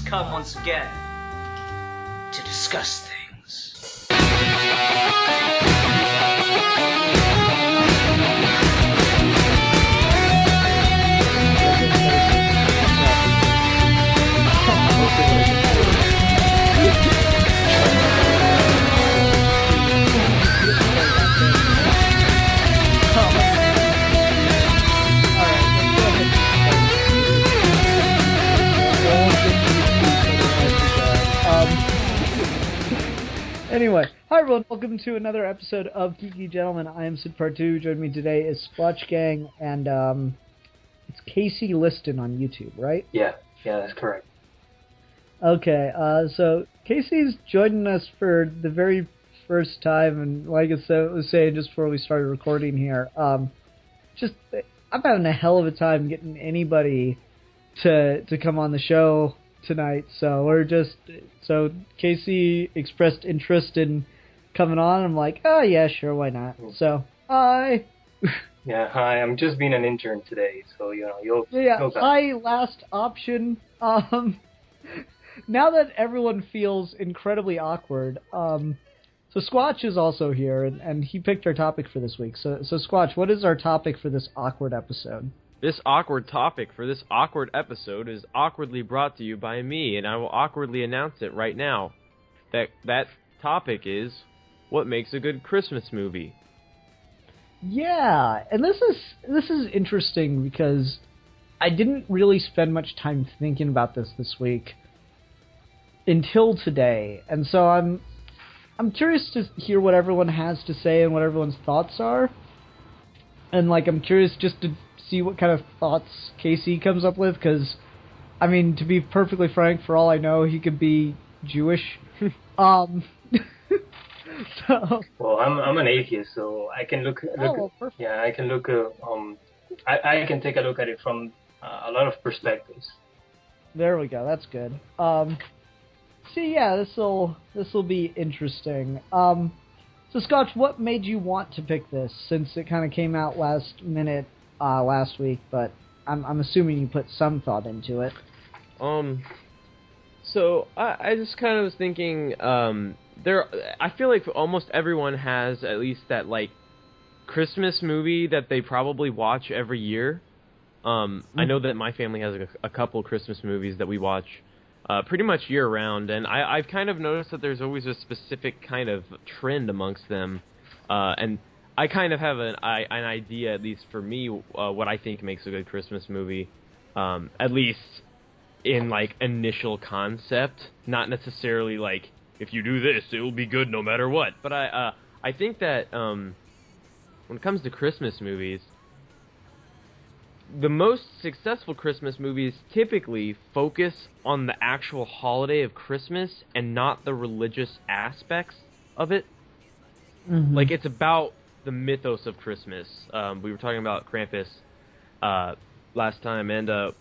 come once again to discuss things. Anyway, hi everyone, welcome to another episode of Geeky Gentlemen. I am Sid Partu. Joining me today is Splotch Gang, and it's Casey Liston on YouTube, right? Yeah, that's correct. Okay, so Casey's joining us for the very first time, and like I was saying just before we started recording here, I'm having a hell of a time getting anybody to come on the show tonight, so Casey expressed interest in coming on. I'm like, oh yeah, sure, why not? So, hi. Yeah, hi. I'm just being an intern today, so you'll hi, last option. Now that everyone feels incredibly awkward, so Squatch is also here, and he picked our topic for this week. So Squatch, what is our topic for this awkward episode? This awkward topic for this awkward episode is awkwardly brought to you by me, and I will awkwardly announce it right now. That topic is, what makes a good Christmas movie? Yeah, and this is interesting because I didn't really spend much time thinking about this week until today, and so I'm curious to hear what everyone has to say and what everyone's thoughts are, and I'm curious just to see what kind of thoughts Casey comes up with, because, I mean, to be perfectly frank, for all I know, he could be Jewish. So. Well, I'm an atheist, so I can look. Perfect. Yeah, I can look. I can take a look at it from a lot of perspectives. There we go. That's good. See, yeah, this will be interesting. So, Scotch, what made you want to pick this, since it kind of came out last minute last week, but I'm assuming you put some thought into it. So I just kind of was thinking, I feel like almost everyone has at least that Christmas movie that they probably watch every year. I know that my family has a couple Christmas movies that we watch pretty much year round, and I've kind of noticed that there's always a specific kind of trend amongst them, and I kind of have an idea, at least for me, what I think makes a good Christmas movie, at least in initial concept, not necessarily if you do this, it will be good no matter what. But I think that when it comes to Christmas movies, the most successful Christmas movies typically focus on the actual holiday of Christmas and not the religious aspects of it. Mm-hmm. It's about the mythos of Christmas. We were talking about Krampus last time, and it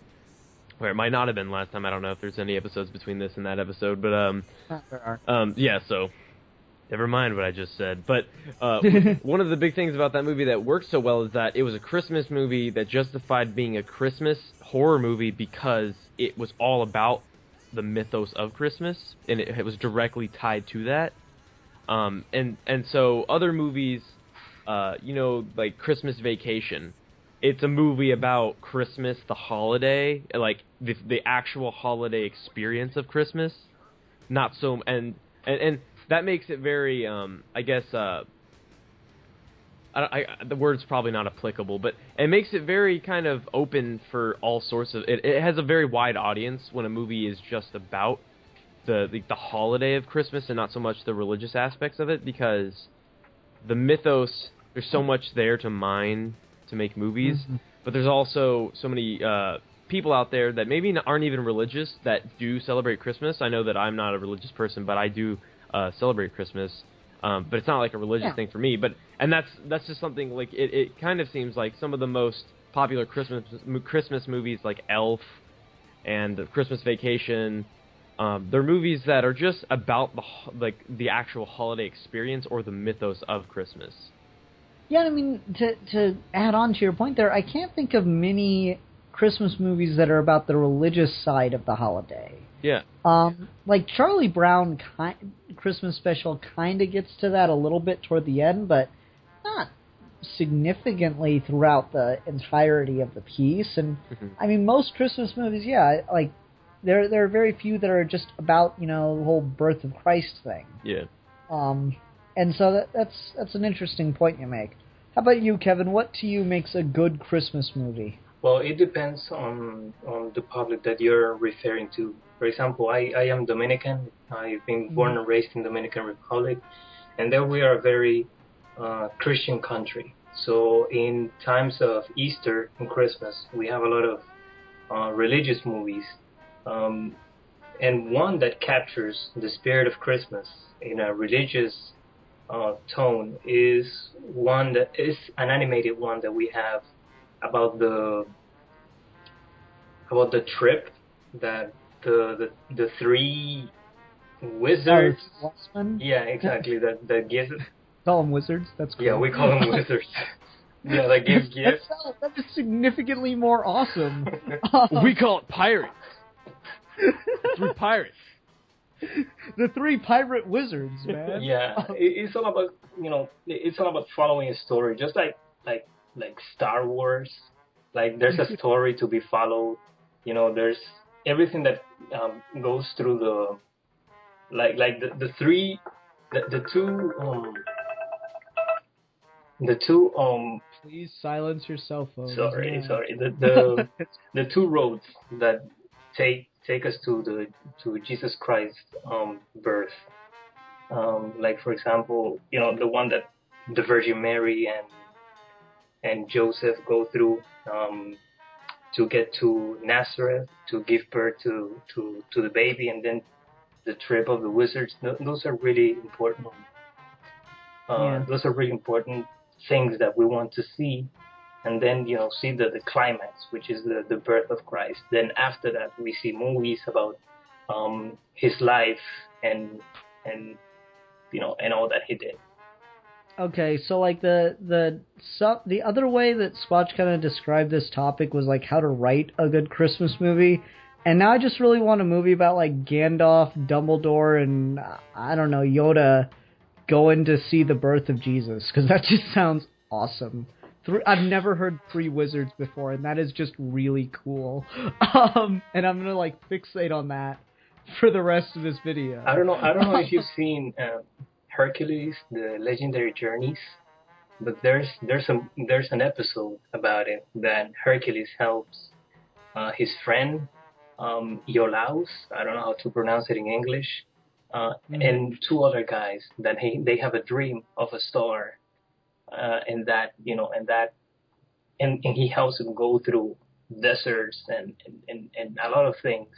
might not have been last time. I don't know if there's any episodes between this and that episode, but there are. yeah. So never mind what I just said. But one of the big things about that movie that worked so well is that it was a Christmas movie that justified being a Christmas horror movie because it was all about the mythos of Christmas, and it was directly tied to that. And so other movies, like Christmas Vacation, it's a movie about Christmas, the holiday, the actual holiday experience of Christmas. Not so, and that makes it very, I guess, the word's probably not applicable, but it makes it very kind of open for all sorts of, it has a very wide audience when a movie is just about the holiday of Christmas and not so much the religious aspects of it, because the mythos, there's so much there to mine to make movies, but there's also so many people out there that maybe aren't even religious that do celebrate Christmas. I know that I'm not a religious person, but I do celebrate Christmas, but it's not a religious thing for me. And that's just something it kind of seems like some of the most popular Christmas movies, like Elf and Christmas Vacation. They're movies that are just about the actual holiday experience or the mythos of Christmas. Yeah, I mean, to add on to your point there, I can't think of many Christmas movies that are about the religious side of the holiday. Yeah. Like Charlie Brown Christmas special kind of gets to that a little bit toward the end, but not significantly throughout the entirety of the piece. And I mean, most Christmas movies, yeah, like there are very few that are just about, you know, the whole birth of Christ thing. Yeah. And so that's an interesting point you make. How about you, Kevin? What to you makes a good Christmas movie? Well, it depends on the public that you're referring to. For example, I am Dominican. I've been born and raised in Dominican Republic, and there we are a very Christian country. So in times of Easter and Christmas, we have a lot of religious movies, and one that captures the spirit of Christmas in a religious tone is one that is an animated one that we have about the trip that the three wizards. Yeah, exactly. That gives. Call them wizards. That's cool. Yeah, we call them wizards. Yeah, that gives gifts. That is significantly more awesome. We call it pirates. Three pirates. The three pirate wizards, man. Yeah, it's all about, you know, it's all about following a story, just like Star Wars. Like there's a story to be followed. You know, there's everything that goes through the two. Please silence your cell phone. Sorry. The two roads that take us to Jesus Christ's birth. Like for example, you know, the one that the Virgin Mary and Joseph go through to get to Nazareth to give birth to the baby, and then the trip of the wizards. Those are really important. Those are really important things that we want to see, and then, you know, see the climax, which is the birth of Christ. Then after that, we see movies about his life and you know, and all that he did. Okay, so like the other way that Squatch kind of described this topic was like how to write a good Christmas movie, and now I just really want a movie about like Gandalf, Dumbledore, and I don't know, Yoda going to see the birth of Jesus, because that just sounds awesome. I've never heard three wizards before, and that is just really cool. And I'm gonna like fixate on that for the rest of this video. I don't know if you've seen Hercules, the Legendary Journeys, but there's an episode about it that Hercules helps his friend Iolaus, I don't know how to pronounce it in English, and two other guys that they have a dream of a star. And he helps him go through deserts and a lot of things.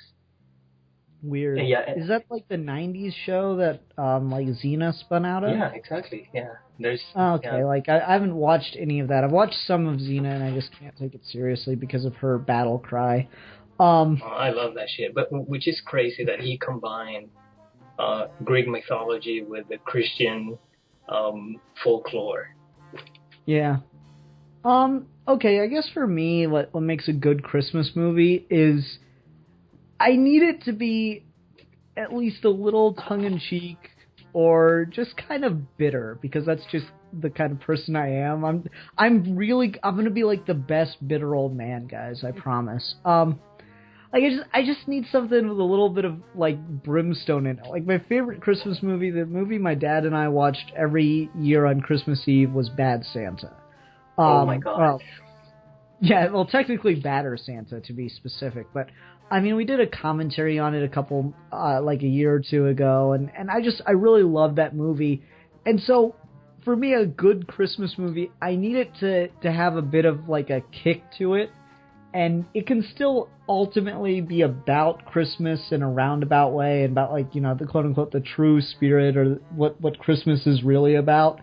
Weird. Yeah. Is that like the 90s show that like Xena spun out of? Yeah, exactly. Yeah. There's. Okay, yeah. like I haven't watched any of that. I've watched some of Xena, and I just can't take it seriously because of her battle cry. I love that shit, but which is crazy that he combined Greek mythology with the Christian folklore. Yeah. Okay, I guess for me, what makes a good Christmas movie is I need it to be at least a little tongue-in-cheek or just kind of bitter, because that's just the kind of person I am. I'm going to be like the best bitter old man, guys, I promise. Like I just need something with a little bit of like brimstone in it. Like my favorite Christmas movie, the movie my dad and I watched every year on Christmas Eve, was Bad Santa. Oh my god. Well, yeah, well, technically Badder Santa to be specific, but I mean, we did a commentary on it like a year or two ago, and I really love that movie. And so for me, a good Christmas movie, I need it to have a bit of like a kick to it. And it can still ultimately be about Christmas in a roundabout way, and about like, you know, the quote unquote the true spirit or what Christmas is really about.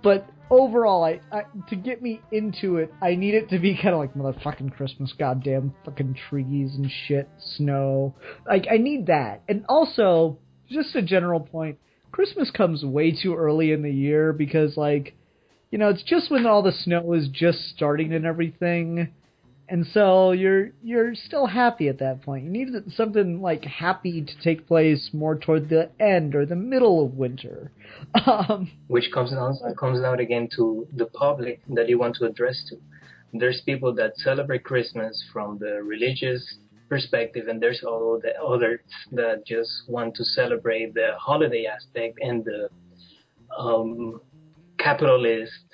But overall, I to get me into it, I need it to be kind of like motherfucking Christmas, goddamn fucking trees and shit, snow. Like I need that. And also, just a general point, Christmas comes way too early in the year because, like, you know, it's just when all the snow is just starting and everything. And so you're still happy at that point. You need something like happy to take place more toward the end or the middle of winter. Which comes out again to the public that you want to address to. There's people that celebrate Christmas from the religious perspective, and there's all the others that just want to celebrate the holiday aspect and the capitalist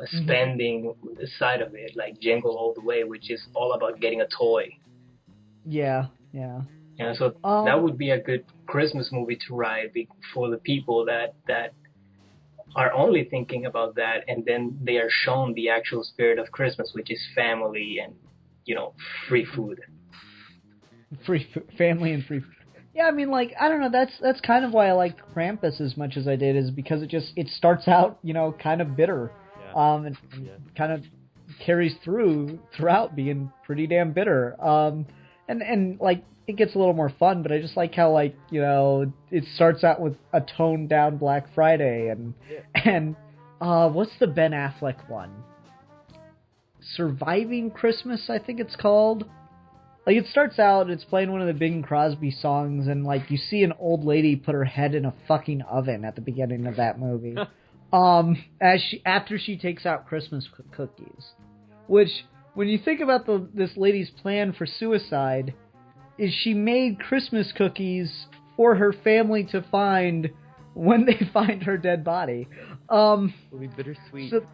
spending side of it, like Jingle All the Way, which is all about getting a toy. Yeah. Yeah, so that would be a good Christmas movie to write for the people that are only thinking about that, and then they are shown the actual spirit of Christmas, which is family and, free food. Family and free food. Yeah, I mean, like, I don't know, that's kind of why I liked Krampus as much as I did, is because it starts out, kind of bitter. And kind of carries throughout being pretty damn bitter. And like, it gets a little more fun, but I just like how, like, it starts out with a toned down Black Friday and what's the Ben Affleck one? Surviving Christmas, I think it's called. Like, it starts out, it's playing one of the Bing Crosby songs, and, like, you see an old lady put her head in a fucking oven at the beginning of that movie. After she takes out Christmas cookies. Which, when you think about this lady's plan for suicide, is she made Christmas cookies for her family to find when they find her dead body. It'll be bittersweet. So,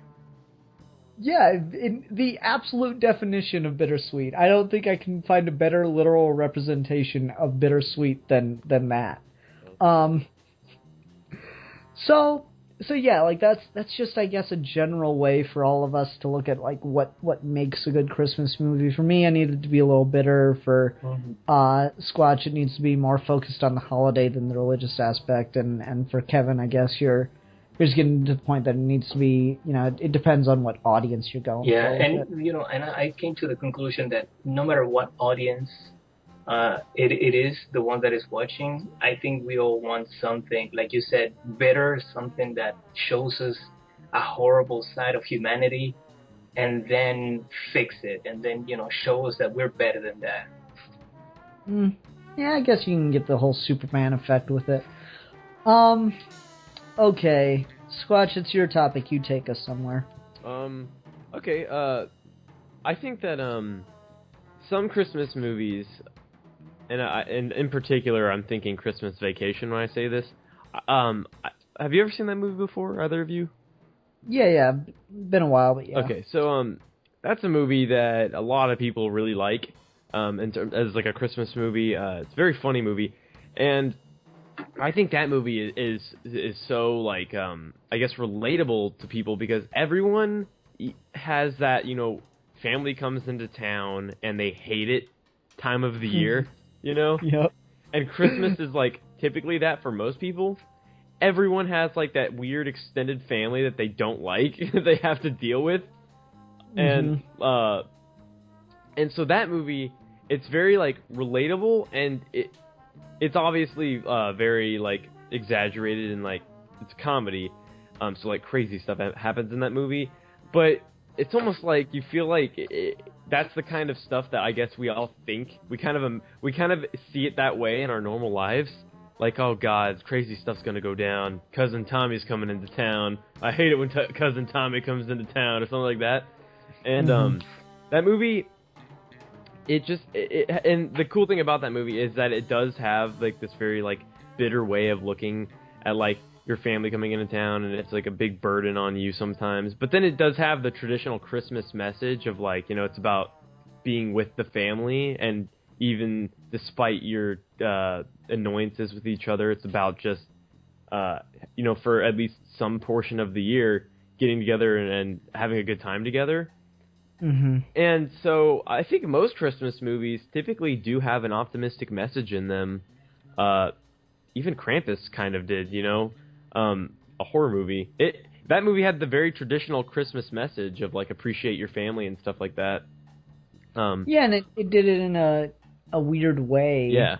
yeah, in the absolute definition of bittersweet. I don't think I can find a better literal representation of bittersweet than that. So yeah, like that's just, I guess, a general way for all of us to look at, like, what makes a good Christmas movie. For me, I need it to be a little bitter. For Squatch, it needs to be more focused on the holiday than the religious aspect. And for Kevin, I guess you're just getting to the point that it needs to be, it depends on what audience you're going for. Yeah, and I came to the conclusion that no matter what audience it is the one that is watching, I think we all want something, like you said, bitter, something that shows us a horrible side of humanity, and then fix it, and then, show us that we're better than that. Yeah, I guess you can get the whole Superman effect with it. Okay, Squatch, it's your topic. You take us somewhere. Okay, I think that, some Christmas movies, and in particular, I'm thinking Christmas Vacation when I say this. Have you ever seen that movie before, either of you? Yeah, been a while, but yeah. Okay, so that's a movie that a lot of people really like, as like a Christmas movie. It's a very funny movie, and I think that movie is so, like, I guess, relatable to people, because everyone has that, family comes into town and they hate it time of the year. Yep. And Christmas is, like, typically that for most people. Everyone has, like, that weird extended family that they don't like, that they have to deal with. And so that movie, it's very, like, relatable, and it's obviously very, like, exaggerated, and, like, it's a comedy. So, like, crazy stuff happens in that movie. But it's almost like you feel like that's the kind of stuff that I guess we all think. We kind of see it that way in our normal lives. Like, oh God, crazy stuff's gonna go down. Cousin Tommy's coming into town. I hate it when Cousin Tommy comes into town, or something like that. And that movie, and the cool thing about that movie is that it does have, like, this very, like, bitter way of looking at, like, your family coming into town, and it's, like, a big burden on you sometimes. But then it does have the traditional Christmas message of, like, it's about being with the family, and even despite your annoyances with each other, it's about just, for at least some portion of the year, getting together and having a good time together. And so I think most Christmas movies typically do have an optimistic message in them. Even Krampus kind of did, a horror movie. That movie had the very traditional Christmas message of, like, appreciate your family and stuff like that. Yeah, and it did it in a weird way. Yeah.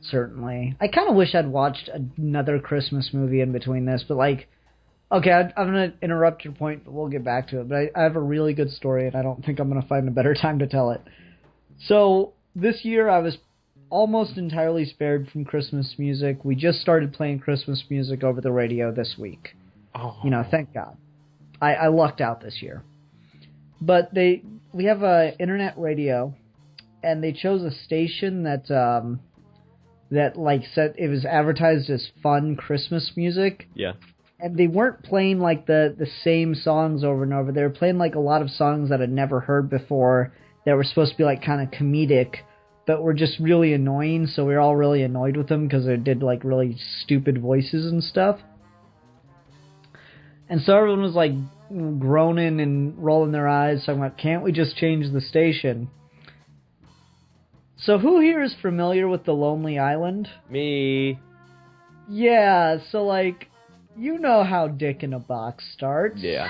Certainly. I kind of wish I'd watched another Christmas movie in between this, but, like, Okay, I'm going to interrupt your point, but we'll get back to it. But I have a really good story, and I don't think I'm going to find a better time to tell it. So, this year I was almost entirely spared from Christmas music. We just started playing Christmas music over the radio this week. Oh. You know, thank God. I lucked out this year. But we have a internet radio, and they chose a station that like said it was advertised as fun Christmas music. Yeah. And they weren't playing like the same songs over and over. They were playing like a lot of songs that I'd never heard before that were supposed to be like kind of comedic, but were just really annoying. So we were all really annoyed with them because they did like really stupid voices and stuff. And so everyone was like groaning and rolling their eyes. So I went, can't we just change the station? So who here is familiar with The Lonely Island? Me. Yeah, so like, you know how Dick in a Box starts. Yeah.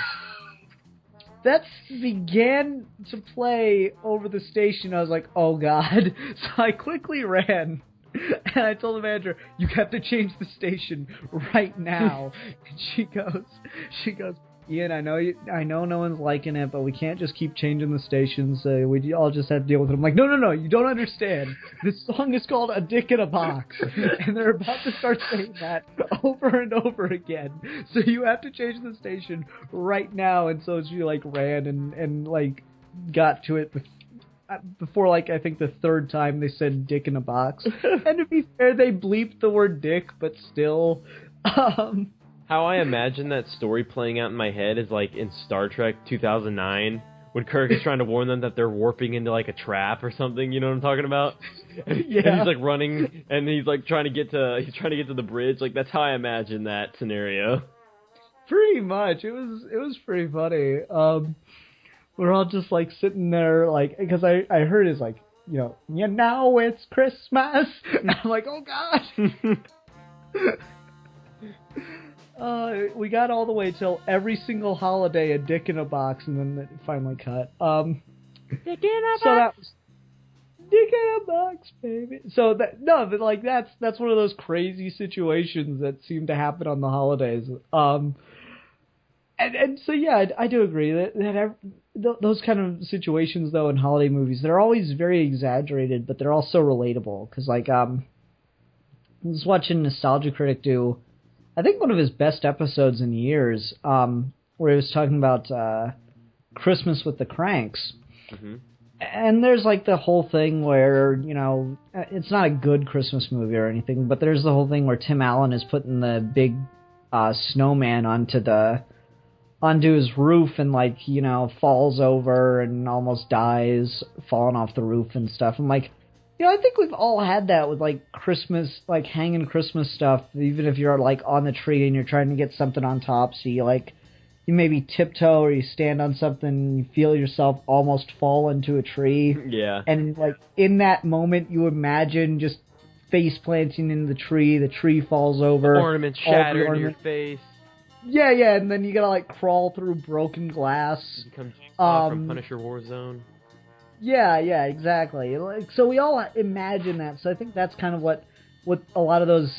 That began to play over the station. I was like, oh God. So I quickly ran and I told the manager, you have to change the station right now. And she goes, Ian, I know no one's liking it, but we can't just keep changing the stations. We all just have to deal with it. I'm like, no, you don't understand. This song is called A Dick in a Box. And they're about to start saying that over and over again. So you have to change the station right now. And so she like ran and like got to it before like I think the third time they said Dick in a Box. And to be fair, they bleeped the word dick, but still... How I imagine that story playing out in my head is like in Star Trek 2009 when Kirk is trying to warn them that they're warping into like a trap or something. You know what I'm talking about? Yeah. And he's like running and he's like trying to get to the bridge. Like that's how I imagine that scenario. Pretty much. It was pretty funny. We're all just like sitting there like because I heard it's like you know it's Christmas. And I'm like, oh God. We got all the way till every single holiday a Dick in a Box, and then it finally cut. Dick in a Box. So that was Dick in a Box, baby. So but like that's one of those crazy situations that seem to happen on the holidays. And so yeah, I do agree that those kind of situations though in holiday movies they're always very exaggerated, but they're also relatable because like I was watching Nostalgia Critic do. I think one of his best episodes in years, where he was talking about Christmas with the Cranks. Mm-hmm. And there's like the whole thing where, it's not a good Christmas movie or anything, but there's the whole thing where Tim Allen is putting the big snowman onto his roof and like, falls over and almost dies falling off the roof and stuff. I'm like, I think we've all had that with, like, Christmas, like, hanging Christmas stuff, even if you're, like, on the tree and you're trying to get something on top, so you maybe tiptoe or you stand on something and you feel yourself almost fall into a tree. Yeah. And, like, in that moment, you imagine just face planting in the tree falls over. Ornaments shatter in your face. Yeah, and then you gotta, like, crawl through broken glass. You become Jigsaw from Punisher Warzone. Yeah, exactly. Like, so we all imagine that. So I think that's kind of what a lot of those,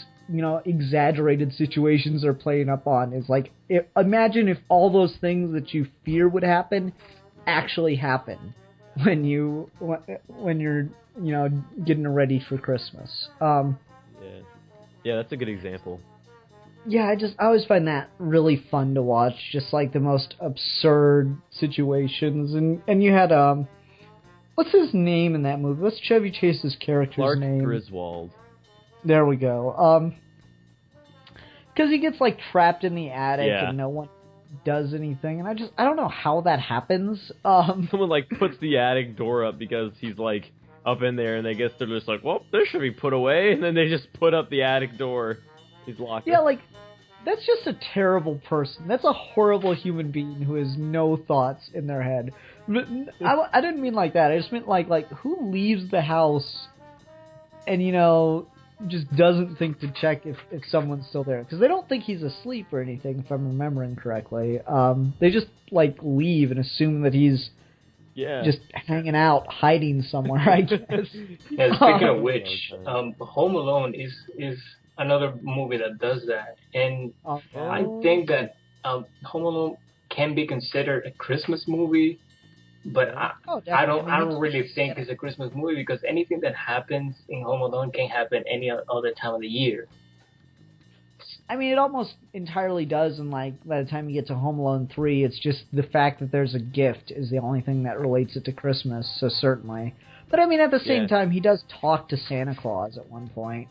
exaggerated situations are playing up on. Is like, imagine if all those things that you fear would happen actually happen when you're, getting ready for Christmas. Yeah, that's a good example. Yeah, I always find that really fun to watch. Just like the most absurd situations, and you had what's his name in that movie? What's Chevy Chase's character's name? Clark Griswold. There we go. Because he gets, like, trapped in the attic and no one does anything. And I don't know how that happens. Someone, like, puts the attic door up because he's, like, up in there. And I guess they're just like, well, this should be put away. And then they just put up the attic door. He's locked. Yeah, like, that's just a terrible person. That's a horrible human being who has no thoughts in their head. I didn't mean like that. I just meant like who leaves the house and, just doesn't think to check if someone's still there. Because they don't think he's asleep or anything, if I'm remembering correctly. They just, like, leave and assume that he's just hanging out, hiding somewhere, I guess. Yeah, speaking of which, Home Alone is another movie that does that. And I think that Home Alone can be considered a Christmas movie, but Oh, definitely. I don't really think it's a Christmas movie because anything that happens in Home Alone can happen any other time of the year. I mean, it almost entirely does, and like by the time you get to Home Alone 3, it's just the fact that there's a gift is the only thing that relates it to Christmas, so certainly. But I mean, at the same time, he does talk to Santa Claus at one point.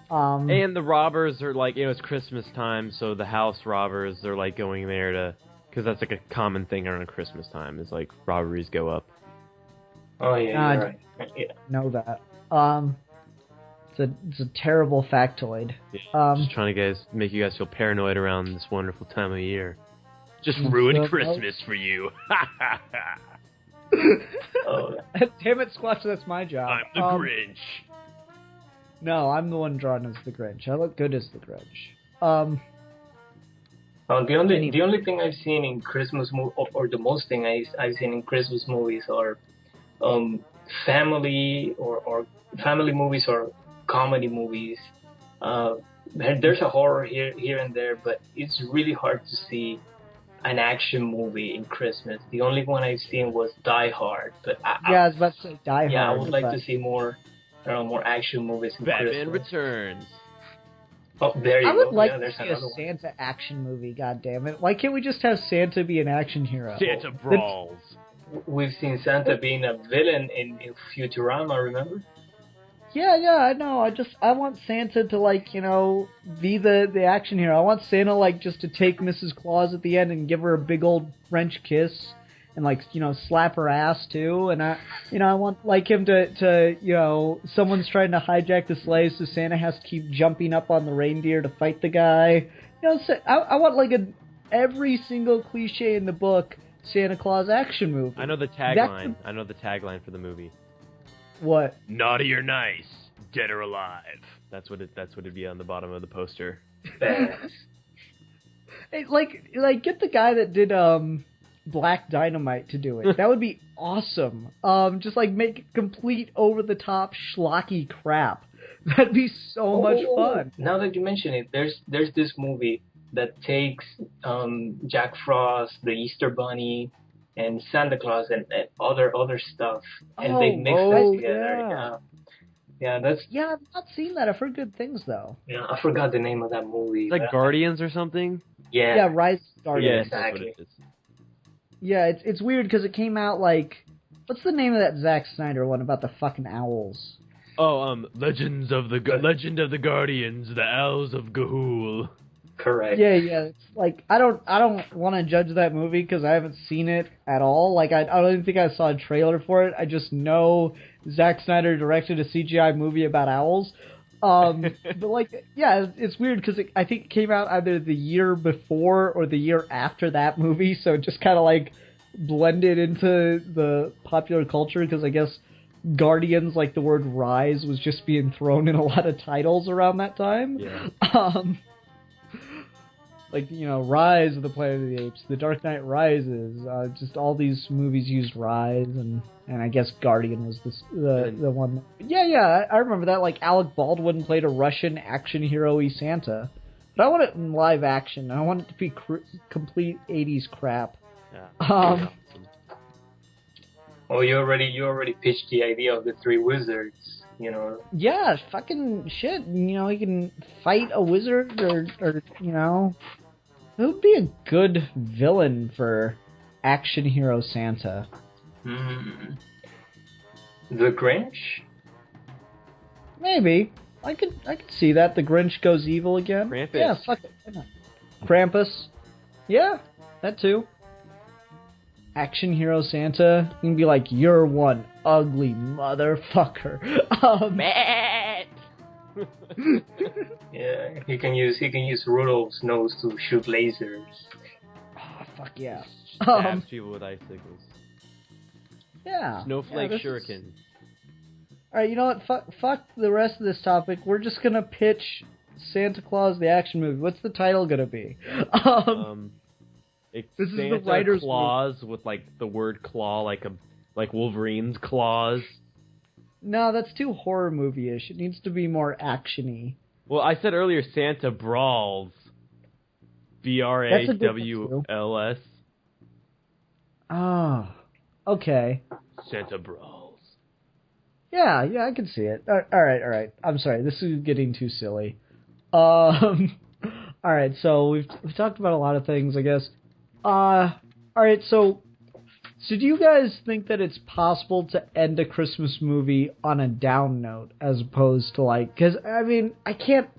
And the robbers are like, it's Christmas time, so the house robbers are like going there to, because that's like a common thing around Christmas time, is like robberies go up. Oh yeah, you're right. Yeah. Know that. It's a terrible factoid. Just trying to make you guys feel paranoid around this wonderful time of year. Just ruined Christmas for you. Oh. Damn it, Squatch, that's my job. I'm the Grinch. No, I'm the one drawn as the Grinch. I look good as the Grinch. The only thing I've seen in Christmas or the most thing I've seen in Christmas movies are family or family movies or comedy movies. There's a horror here and there, but it's really hard to see an action movie in Christmas. The only one I've seen was Die Hard, but I was about to say Die Hard. Yeah, I would like to see more action movies in Batman Christmas. Returns. Oh, there you go. I would like there's to see another a Santa action movie, goddammit. Why can't we just have Santa be an action hero? Santa Brawls. We've seen Santa being a villain in Futurama, remember? Yeah, I know. I want Santa to, be the action hero. I want Santa, just to take Mrs. Claus at the end and give her a big old French kiss and, slap her ass, too. And, I want, him to someone's trying to hijack the sleigh, so Santa has to keep jumping up on the reindeer to fight the guy. I want, every single cliche in the book Santa Claus action movie. I know the tagline. I know the tagline for the movie. What? Naughty or nice, dead or alive. That's what it'd be on the bottom of the poster. Hey, get the guy that did Black Dynamite to do it. That would be awesome. Just make complete over the top schlocky crap. That'd be so much fun. Now that you mention it, there's this movie that takes Jack Frost, the Easter Bunny, and Santa Claus and other stuff, and they mix that together. Yeah, I've not seen that. I've heard good things though. Yeah, I forgot the name of that movie. It's like Guardians or something. Yeah, Rise of Guardians. Yeah, exactly. That's what it is. Yeah, it's weird because it came out what's the name of that Zack Snyder one about the fucking owls? Oh, Legend of the Guardians, the Owls of Ga'Hoole. Correct. Yeah. It's I don't want to judge that movie because I haven't seen it at all. I don't even think I saw a trailer for it. I just know Zack Snyder directed a CGI movie about owls. But it's weird because I think it came out either the year before or the year after that movie, so it just kind of blended into the popular culture because I guess Guardians, the word rise, was just being thrown in a lot of titles around that time. Yeah. Rise of the Planet of the Apes, The Dark Knight Rises, just all these movies used Rise, and I guess Guardian was the one. I remember that. Alec Baldwin played a Russian action hero-y Santa, but I want it in live action. I want it to be complete 80s crap. Yeah. Oh, you already pitched the idea of the three wizards. Yeah, fucking shit. He can fight a wizard, or it would be a good villain for action hero Santa. The Grinch? Maybe. I could see that. The Grinch goes evil again. Krampus. Yeah, fuck it. Why not? Krampus. Yeah, that too. Action hero Santa. You can be like, you're one ugly motherfucker. Matt. Yeah, he can use Rudolph's nose to shoot lasers. Oh, fuck yeah. Stabs people with icicles. Yeah. Snowflake shuriken. Alright, you know what? Fuck the rest of this topic. We're just gonna pitch Santa Claus the action movie. What's the title gonna be? It's this Santa is the writer's Claus with the word claw, like Wolverine's claws. No, that's too horror movie-ish. It needs to be more action-y. Well, I said earlier Santa Brawls. BRAWLS. Oh, okay. Santa Brawls. Yeah, I can see it. All right. I'm sorry, this is getting too silly. All right, so we've talked about a lot of things, I guess. All right, so do you guys think that it's possible to end a Christmas movie on a down note as opposed to like, because I mean, I can't.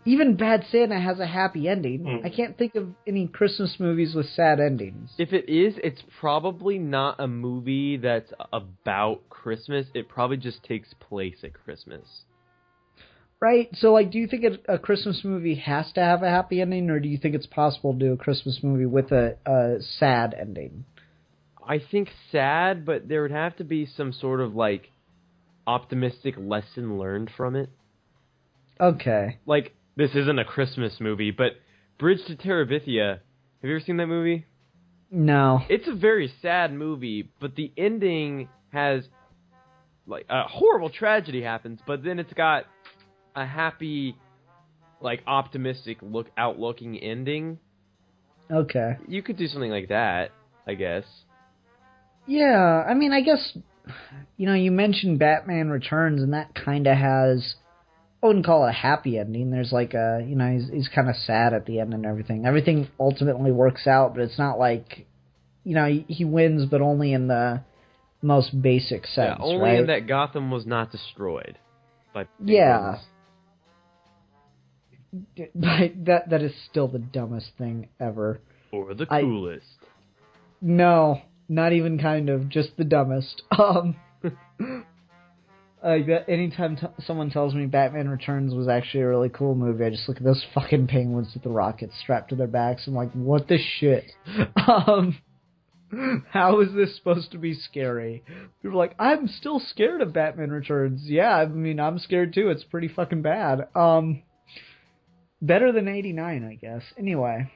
Even Bad Santa has a happy ending. I can't think of any Christmas movies with sad endings. If it is, it's probably not a movie that's about Christmas. It probably just takes place at Christmas. Right? So, like, do you think a Christmas movie has to have a happy ending, or do you think it's possible to do a Christmas movie with a sad ending? I think sad, but there would have to be some sort of, like, optimistic lesson learned from it. Okay. Like, this isn't a Christmas movie, but Bridge to Terabithia, have you ever seen that movie? No. It's a very sad movie, but the ending has, like, a horrible tragedy happens, but then it's got a happy, like, optimistic outlooking ending. Okay. You could do something like that, I guess. Yeah, I mean, I guess, you mentioned Batman Returns, and that kind of has, I wouldn't call it a happy ending. There's like a, he's kind of sad at the end and everything. Everything ultimately works out, but it's not like, he wins, but only in the most basic sense, yeah, only right? in that Gotham was not destroyed by yeah. That is still the dumbest thing ever. Or the coolest. No, not even kind of, just the dumbest. Like that. Anytime someone tells me Batman Returns was actually a really cool movie, I just look at those fucking penguins with the rockets strapped to their backs. I'm like, what the shit? How is this supposed to be scary? People are like, I'm still scared of Batman Returns. Yeah, I mean, I'm scared too. It's pretty fucking bad. Better than 89, I guess. Anyway.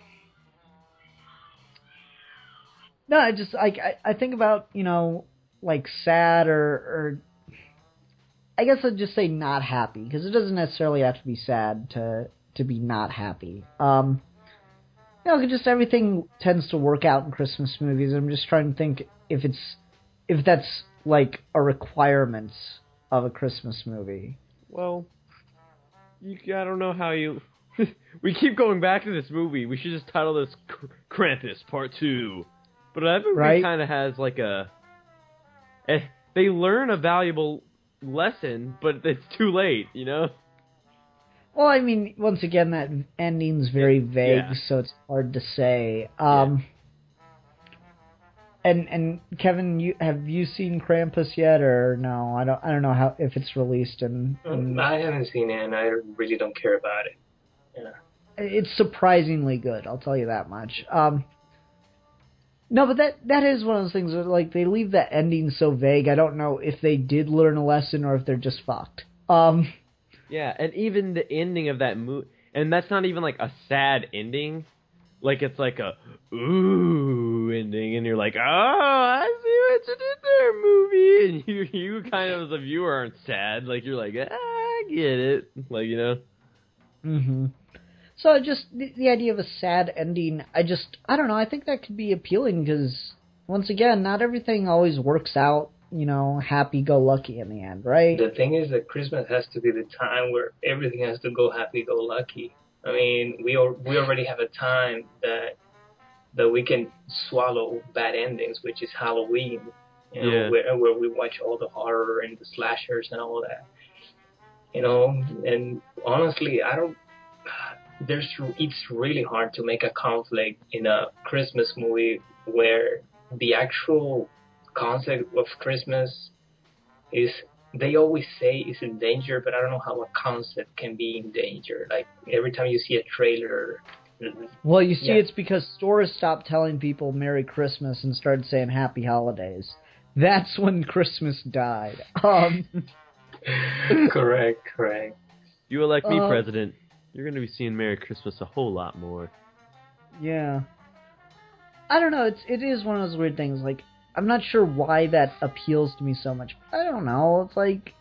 No, I just, I think about, like sad or I guess I'd just say not happy, because it doesn't necessarily have to be sad to be not happy. Just everything tends to work out in Christmas movies. I'm just trying to think if that's like a requirement of a Christmas movie. Well, I don't know how you. We keep going back to this movie. We should just title this Krampus Part 2. But that movie kind of has like they learn a valuable lesson, but it's too late, Well, I mean, once again, that ending's very vague, so it's hard to say. And Kevin, have you seen Krampus yet, or no? I don't know if it's released. I haven't seen it, and I really don't care about it. Yeah. It's surprisingly good, I'll tell you that much. No, but that is one of those things where, like, they leave that ending so vague. I don't know if they did learn a lesson or if they're just fucked. Yeah, and even the ending of that movie, and that's not even like a sad ending. Like, it's like a ooh ending, and you're like, oh, I see what you did there, movie. And you kind of, as a viewer, aren't sad. Like, you're like, I get it. Like, Mm-hmm. So just the idea of a sad ending, I don't know, I think that could be appealing because, once again, not everything always works out, happy-go-lucky in the end, right? The thing is that Christmas has to be the time where everything has to go happy-go-lucky. I mean, we already have a time that we can swallow bad endings, which is Halloween, where we watch all the horror and the slashers and all that. And honestly, it's really hard to make a conflict in a Christmas movie where the actual concept of Christmas is, they always say is in danger, but I don't know how a concept can be in danger. Like, every time you see a trailer. Well, you see, it's because stores stopped telling people Merry Christmas and started saying Happy Holidays. That's when Christmas died. Correct. You elect me president, you're going to be seeing Merry Christmas a whole lot more. Yeah. I don't know, it is one of those weird things, like, I'm not sure why that appeals to me so much. I don't know, it's like,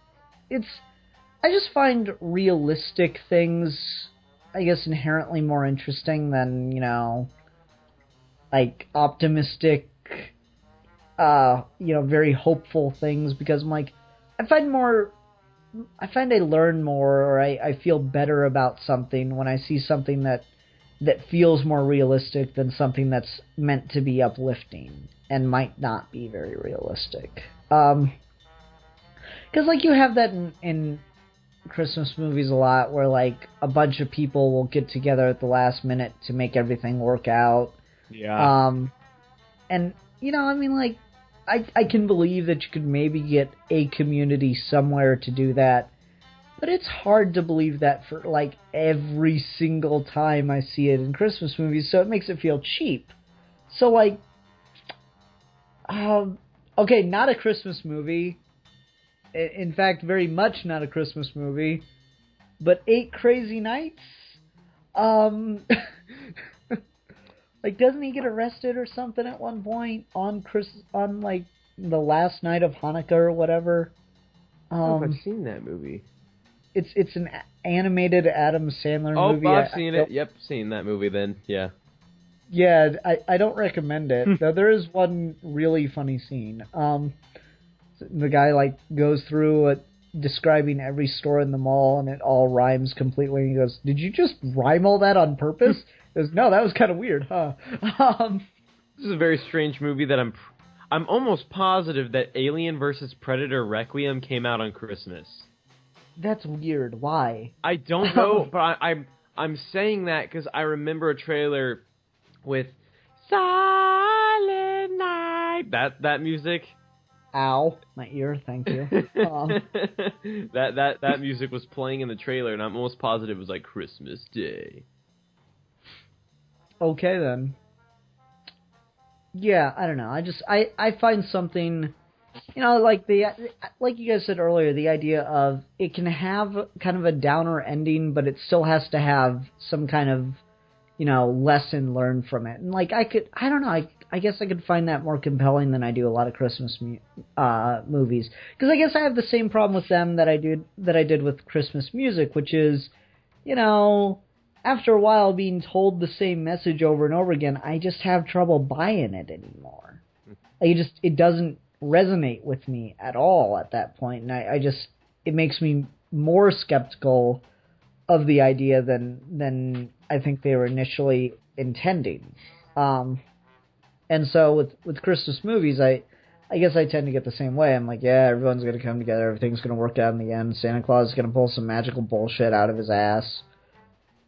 I just find realistic things I guess, inherently more interesting than, like, optimistic, very hopeful things, because I'm like, I find I learn more, or I feel better about something when I see something that feels more realistic than something that's meant to be uplifting and might not be very realistic. Because, like, you have that in Christmas movies a lot, where, like, a bunch of people will get together at the last minute to make everything work out. Yeah. And, like, I can believe that you could maybe get a community somewhere to do that, but it's hard to believe that for, like, every single time I see it in Christmas movies, so it makes it feel cheap. So, like, okay, not a Christmas movie. In fact, very much not a Christmas movie. But 8 Crazy Nights? Like, doesn't he get arrested or something at one point on like, the last night of Hanukkah or whatever? I don't know if I've seen that movie. It's an animated Adam Sandler movie. Oh, I've seen it. Yep, seen that movie then. Yeah. Yeah, I don't recommend it. Though there is one really funny scene. The guy, like, goes through describing every store in the mall, and it all rhymes completely. And he goes, "Did you just rhyme all that on purpose?" He goes, "No, that was kind of weird, huh?" This is a very strange movie that I'm almost positive that Alien vs. Predator Requiem came out on Christmas. That's weird. Why? I don't know, but I'm saying that because I remember a trailer with Silent Night. That music. Ow, my ear. Thank you. That music was playing in the trailer, and I'm almost positive it was like Christmas Day. Okay then. Yeah, I don't know. I find something, like like you guys said earlier, the idea of it can have kind of a downer ending, but it still has to have some kind of, lesson learned from it. And, like, I don't know, I guess I could find that more compelling than I do a lot of Christmas movies. Because I guess I have the same problem with them that I did with Christmas music, which is, after a while being told the same message over and over again, I just have trouble buying it anymore. It doesn't resonate with me at all at that point, and it makes me more skeptical of the idea than I think they were initially intending. And so with Christmas movies, I guess I tend to get the same way. I'm like, yeah, everyone's going to come together, everything's going to work out in the end, Santa Claus is going to pull some magical bullshit out of his ass,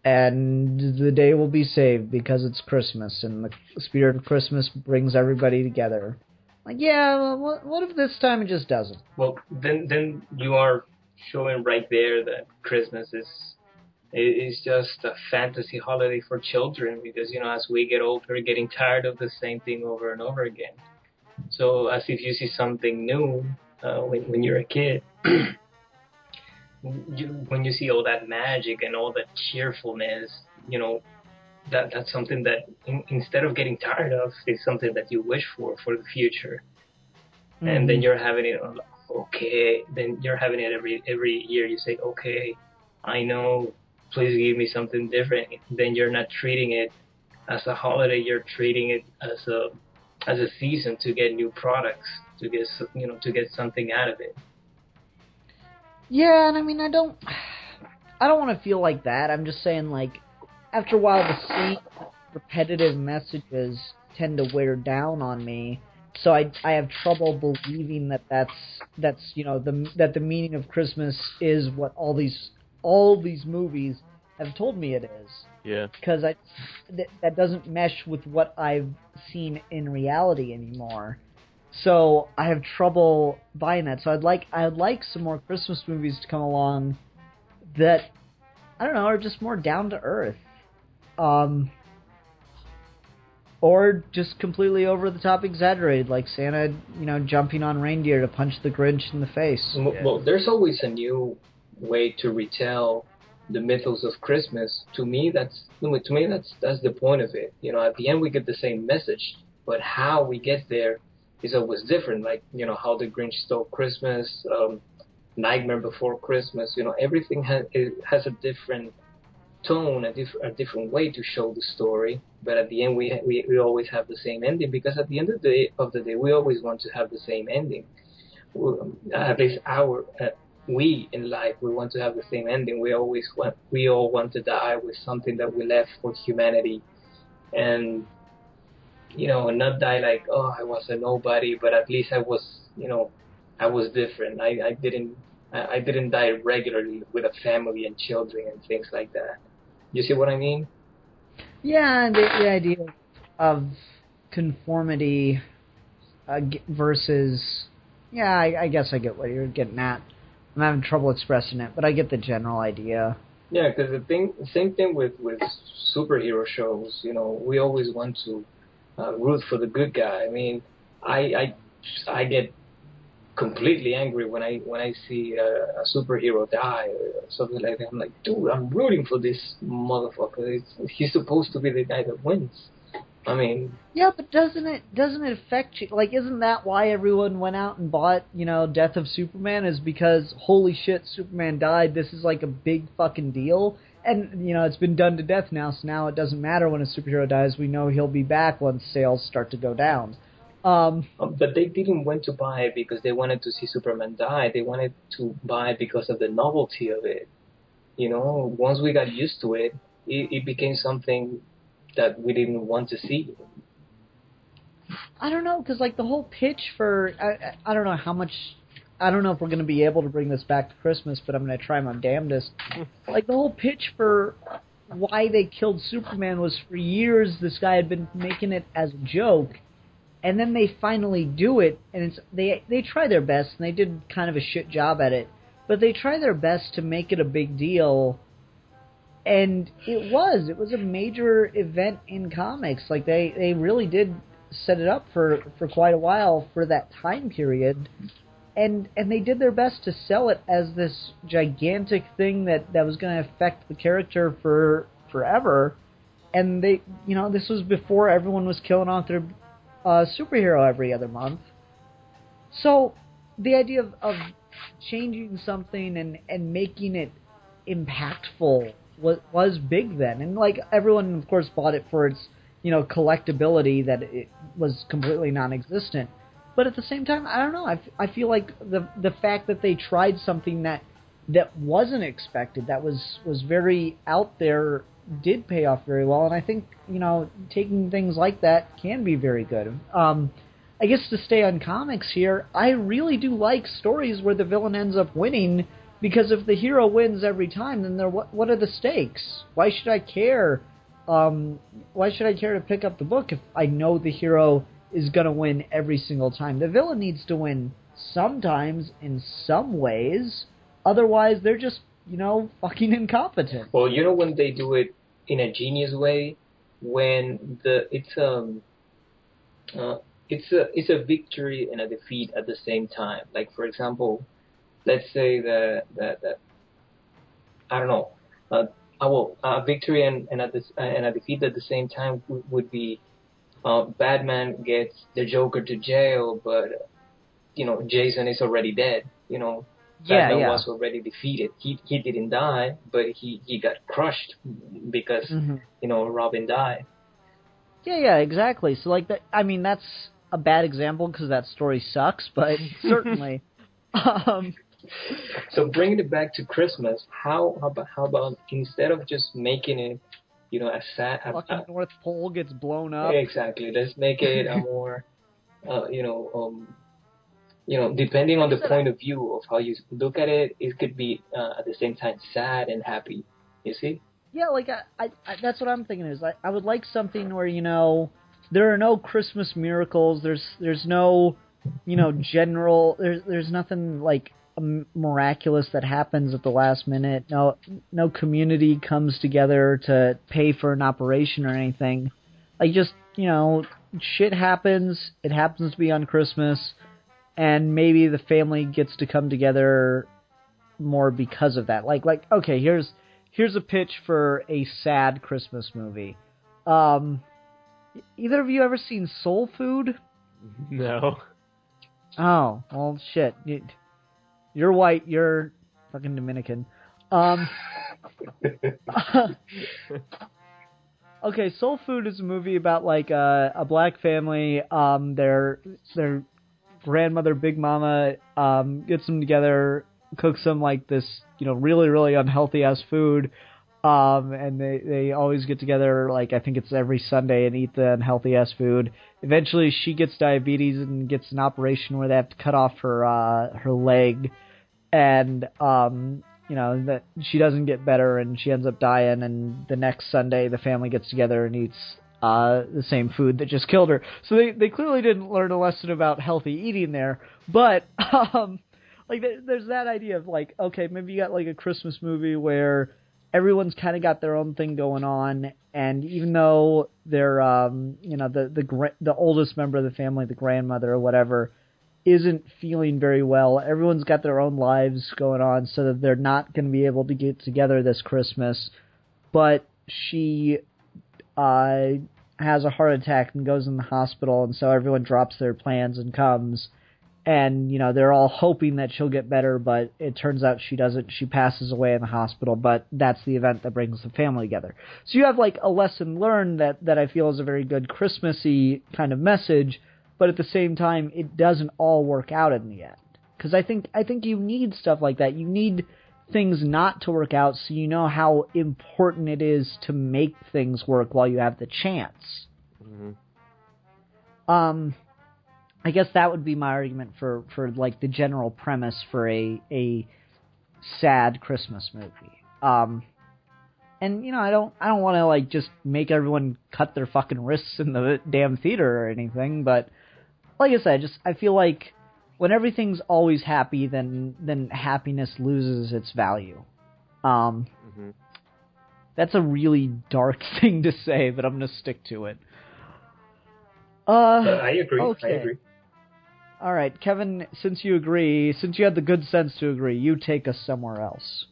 and the day will be saved because it's Christmas, and the spirit of Christmas brings everybody together. Like, yeah, well, what if this time it just doesn't? Well, then you are showing right there that Christmas is just a fantasy holiday for children, because, as we get older, we're getting tired of the same thing over and over again. So as if you see something new when you're a kid, when you see all that magic and all that cheerfulness, that's something that instead of getting tired of, is something that you wish for the future. Mm-hmm. And then you're having it, okay, then you're having it every year. You say, okay, I know, please give me something different. Then you're not treating it as a holiday, you're treating it as a season to get new products, to get something out of it. Yeah, and I mean, I don't want to feel like that. I'm just saying, like, after a while, the same repetitive messages tend to wear down on me. So I have trouble believing that's that the meaning of Christmas is what all these movies have told me it is. Yeah. Because that doesn't mesh with what I've seen in reality anymore. So I have trouble buying that. So I'd like some more Christmas movies to come along that, I don't know, are just more down to earth. Or just completely over the top exaggerated, like Santa, jumping on reindeer to punch the Grinch in the face. Well, there's always a new way to retell the mythos of Christmas. To me, that's the point of it. At the end we get the same message, but how we get there is always different. Like, how the Grinch stole Christmas, Nightmare Before Christmas. Everything has a different tone, a different way to show the story. But at the end, we always have the same ending, because at the end of the day, we always want to have the same ending. At least we in life, we want to have the same ending. We all want to die with something that we left for humanity, and not die like, oh, I was a nobody, but at least I was, I was different. I didn't die regularly with a family and children and things like that. You see what I mean? Yeah, the idea of conformity versus... Yeah, I guess I get what you're getting at. I'm having trouble expressing it, but I get the general idea. Yeah, because same thing with superhero shows. We always want to root for the good guy. I mean, I get completely angry when I see a superhero die or something like that. I'm like, dude, I'm rooting for this motherfucker. He's supposed to be the guy that wins. I mean, yeah, but doesn't it affect you? Like, isn't that why everyone went out and bought, Death of Superman? Is because holy shit, Superman died. This is like a big fucking deal, and it's been done to death now. So now it doesn't matter when a superhero dies. We know he'll be back once sales start to go down. But they didn't want to buy it because they wanted to see Superman die. They wanted to buy it because of the novelty of it. Once we got used to it, it became something that we didn't want to see. I don't know, because like the whole pitch for I don't know how much. I don't know if we're going to be able to bring this back to Christmas, but I'm going to try my damnedest. Like the whole pitch for why they killed Superman was for years this guy had been making it as a joke. And then they finally do it, and they try their best, and they did kind of a shit job at it, but they try their best to make it a big deal, and it was a major event in comics. Like, they really did set it up for quite a while for that time period, and they did their best to sell it as this gigantic thing that was going to affect the character for forever, and this was before everyone was killing off their superhero every other month. So the idea of changing something and making it impactful was big then, and like everyone of course bought it for its collectability, that it was completely non-existent. But at the same time, I don't know, I feel like the fact that they tried something that wasn't expected, that was very out there, did pay off very well, and I think taking things like that can be very good. I guess to stay on comics here, I really do like stories where the villain ends up winning, because if the hero wins every time, then what are the stakes? Why should I care? Why should I care to pick up the book if I know the hero is gonna win every single time? The villain needs to win sometimes in some ways, otherwise they're just fucking incompetent. Well, when they do it in a genius way, when it's a victory and a defeat at the same time. Like, for example, let's say that I don't know, a victory and a defeat at the same time would be Batman gets the Joker to jail, but Jason is already dead. Batman was already defeated. He didn't die, but he got crushed because Robin died. Yeah, exactly. So like that, I mean, that's a bad example because that story sucks, but certainly. So bringing it back to Christmas, how about instead of just making it, a sad, fucking North Pole gets blown up. Exactly. Let's make it a more, depending on the point of view of how you look at it, it could be at the same time sad and happy. You see? Yeah, like I that's what I'm thinking is I would like something where there are no Christmas miracles. There's no general. There's nothing like miraculous that happens at the last minute. No community comes together to pay for an operation or anything. Like just shit happens. It happens to be on Christmas. And maybe the family gets to come together more because of that. Like okay, here's a pitch for a sad Christmas movie. Either of you ever seen Soul Food? No. Oh, well, shit. You're white. You're fucking Dominican. Okay, Soul Food is a movie about like a black family. Their grandmother, Big Mama, gets them together, cooks them like this, really really unhealthy ass food. And they always get together, like I think it's every Sunday, and eat the unhealthy ass food. Eventually, she gets diabetes and gets an operation where they have to cut off her leg, and that she doesn't get better, and she ends up dying. And the next Sunday, the family gets together and eats the same food that just killed her. So they clearly didn't learn a lesson about healthy eating there. But like there's that idea of like, okay, maybe you got like a Christmas movie where everyone's kind of got their own thing going on, and even though they're the oldest member of the family, the grandmother or whatever, isn't feeling very well, everyone's got their own lives going on, so that they're not going to be able to get together this Christmas. But she has a heart attack and goes in the hospital, and so everyone drops their plans and comes. And, they're all hoping that she'll get better, but it turns out she doesn't. She passes away in the hospital, but that's the event that brings the family together. So you have, like, a lesson learned that I feel is a very good Christmassy kind of message, but at the same time, it doesn't all work out in the end. Because I think you need stuff like that. You need things not to work out so you know how important it is to make things work while you have the chance. Mm-hmm. I guess that would be my argument for like the general premise for a sad Christmas movie. And I don't want to like just make everyone cut their fucking wrists in the damn theater or anything, but like I said, I feel like when everything's always happy, then happiness loses its value. Mm-hmm. That's a really dark thing to say, but I'm gonna stick to it. I agree. Okay. I agree. All right, Kevin, since you had the good sense to agree, you take us somewhere else.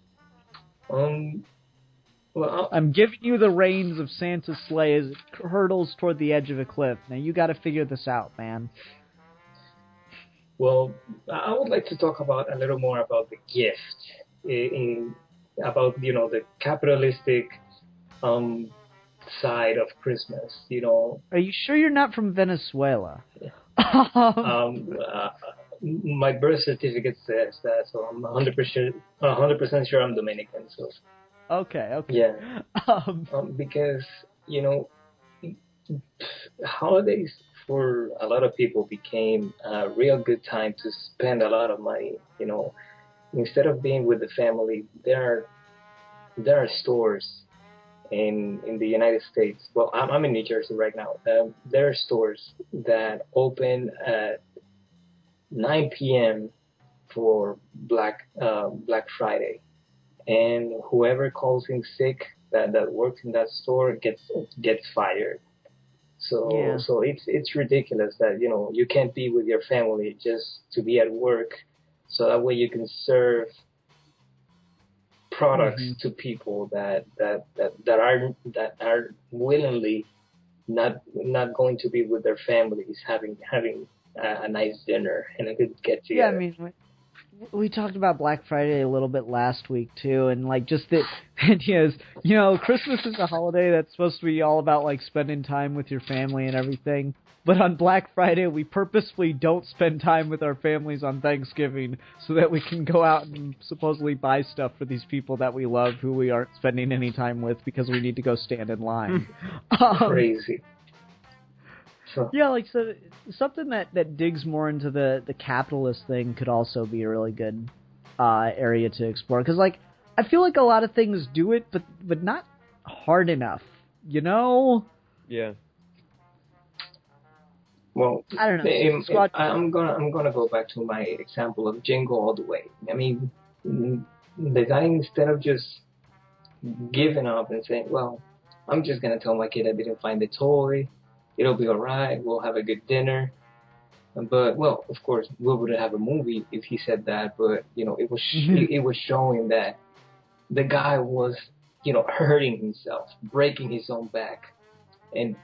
Well, I'm giving you the reins of Santa's sleigh as it hurtles toward the edge of a cliff. Now, you got to figure this out, man. Well, I would like to talk about a little more about the gift, about the capitalistic side of Christmas. Are you sure you're not from Venezuela? My birth certificate says that, so I'm 100% sure I'm Dominican. So. Okay. Yeah. Because holidays for a lot of people became a real good time to spend a lot of money. Instead of being with the family, there are stores in the United States. Well, I'm in New Jersey right now. There are stores that open at 9 p.m. for Black Friday, and whoever calls in sick that works in that store gets fired. So it's ridiculous that you can't be with your family just to be at work, so that way you can serve products to people that are willingly not going to be with their families, having a nice dinner and a good get together. Yeah, I mean, we talked about Black Friday a little bit last week too, and like just the idea is, Christmas is a holiday that's supposed to be all about like spending time with your family and everything. But on Black Friday, we purposefully don't spend time with our families on Thanksgiving so that we can go out and supposedly buy stuff for these people that we love who we aren't spending any time with because we need to go stand in line. Crazy. Yeah, like so something that digs more into the capitalist thing could also be a really good area to explore. Because like I feel like a lot of things do it, but not hard enough. Yeah. Well, I don't know. I'm gonna go back to my example of Jingle All the Way. I mean, the guy, instead of just giving up and saying, "Well, I'm just gonna tell my kid I didn't find the toy. It'll be all right. We'll have a good dinner." But well, of course, we wouldn't have a movie if he said that. But it was it was showing that the guy was hurting himself, breaking his own back, and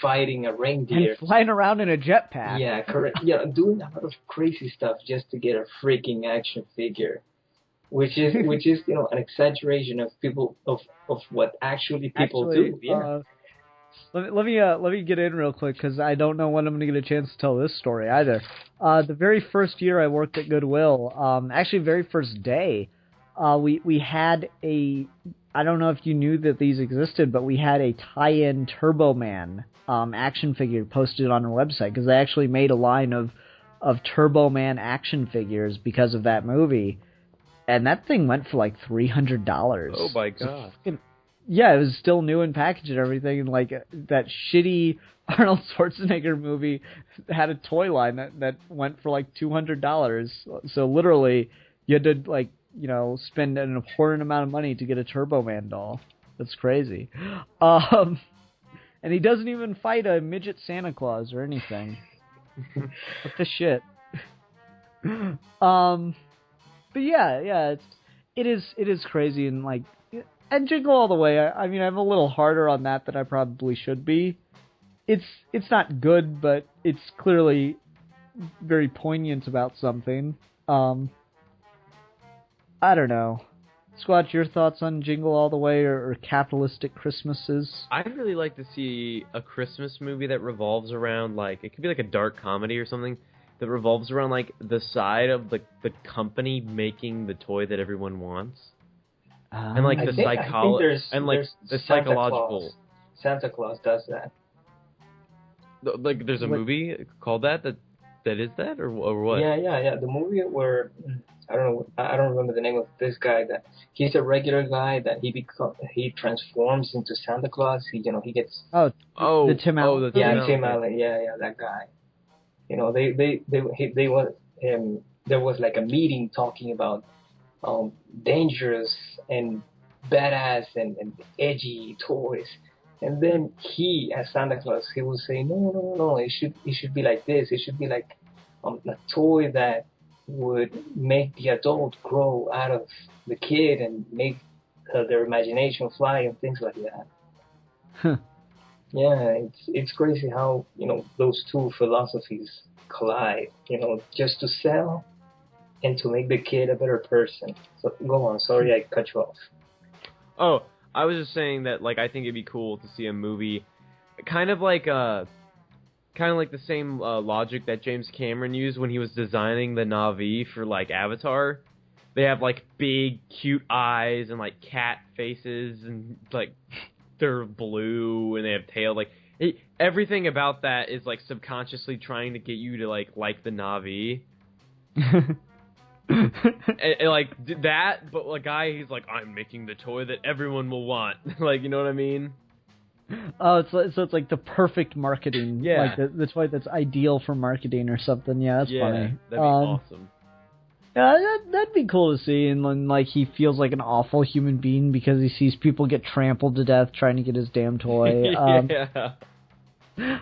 fighting a reindeer. And flying around in a jetpack. Yeah, correct. Yeah, doing a lot of crazy stuff just to get a freaking action figure. which is an exaggeration of people of what actually people Actually, do. Yeah. let me get in real quick because I don't know when I'm going to get a chance to tell this story either. The very first year I worked at Goodwill, actually very first day, we had I don't know if you knew that these existed, but we had a tie-in Turbo Man action figure posted on our website because they actually made a line of Turbo Man action figures because of that movie. And that thing went for like $300. Oh my god. Yeah, it was still new and packaged and everything. And like that shitty Arnold Schwarzenegger movie had a toy line that went for like $200. So literally, you had to like spend an abhorrent amount of money to get a Turbo Man doll. That's crazy. And he doesn't even fight a midget Santa Claus or anything. What the shit? But yeah, it is crazy and like, and Jingle All the Way. I mean, I'm a little harder on that than I probably should be. It's not good, but it's clearly very poignant about something. I don't know. Squatch, your thoughts on Jingle All the Way or capitalistic Christmases? I'd really like to see a Christmas movie that revolves around, like, it could be like a dark comedy or something that revolves around, like, the side of the company making the toy that everyone wants. And, like, the psychology, and, like, the psychological... Santa Claus does that. Like, there's a movie called that is that, or what? Yeah. The movie where... I don't remember the name of this guy. That he's a regular guy that he transforms into Santa Claus. He gets the Tim Allen. Tim Allen. Yeah, that guy. There was like a meeting talking about dangerous and badass and edgy toys, and then he, as Santa Claus, he will say no. It should be like this. It should be like a toy that would make the adult grow out of the kid and make their imagination fly and things like that. Huh. Yeah, it's crazy how those two philosophies collide. Just to sell and to make the kid a better person. So go on. Sorry, I cut you off. Oh, I was just saying that like I think it'd be cool to see a movie, kind of like the same logic that James Cameron used when he was designing the Na'vi for, like, Avatar. They have, like, big, cute eyes and, like, cat faces and, like, they're blue and they have tail. Like, everything about that is, like, subconsciously trying to get you to, like the Na'vi. and, like, that, but a guy, he's like, I'm making the toy that everyone will want. Like, you know what I mean? Oh, so it's like the perfect marketing. Yeah. Like the toy that's ideal for marketing or something. Yeah, that's funny. That'd be awesome. Yeah, that'd be cool to see. And then, like, he feels like an awful human being because he sees people get trampled to death trying to get his damn toy. Yeah. And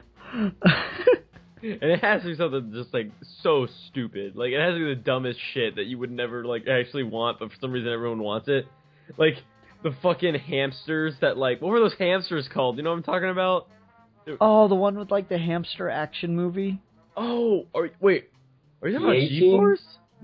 it has to be something just, like, so stupid. Like, it has to be the dumbest shit that you would never, like, actually want, but for some reason everyone wants it. Like... the fucking hamsters that, like... what were those hamsters called? You know what I'm talking about? Oh, the one with, like, the hamster action movie? Oh, wait. Are you talking about G-Force?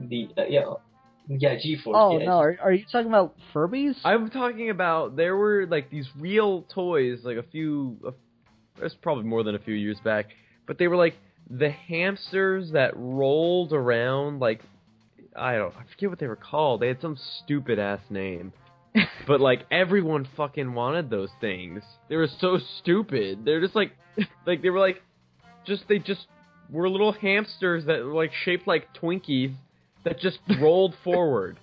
G-Force? Yeah, G-Force. Oh, yes. no. Are you talking about Furbies? I'm talking about... there were, like, these real toys, like, there's probably more than a few years back, but they were, like, the hamsters that rolled around, like... I forget what they were called. They had some stupid-ass name. But, like, everyone fucking wanted those things. They were so stupid. They're just, like, they were, like, they just were little hamsters that were, like, shaped like Twinkies that just rolled forward.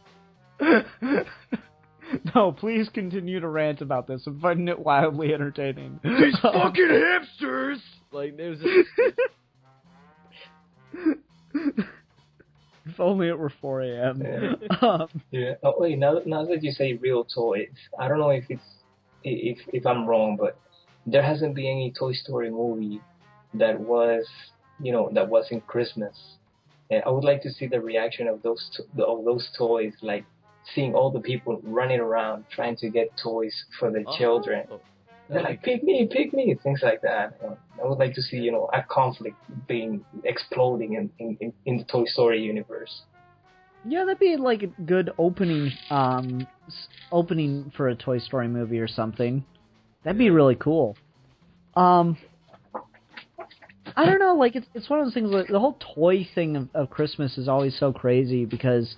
No, please continue to rant about this. I'm finding it wildly entertaining. These fucking hamsters! Like, there was just... If only it were 4 a.m. Yeah. Oh wait, now that you say real toys, I don't know if if I'm wrong, but there hasn't been any Toy Story movie that was in Christmas. And I would like to see the reaction of those toys, like seeing all the people running around trying to get toys for the children. They're like, pick me, things like that. I would like to see, a conflict being exploding in the Toy Story universe. Yeah, that'd be like a good opening for a Toy Story movie or something. That'd be really cool. I don't know, like it's one of those things. Like, the whole toy thing of Christmas is always so crazy because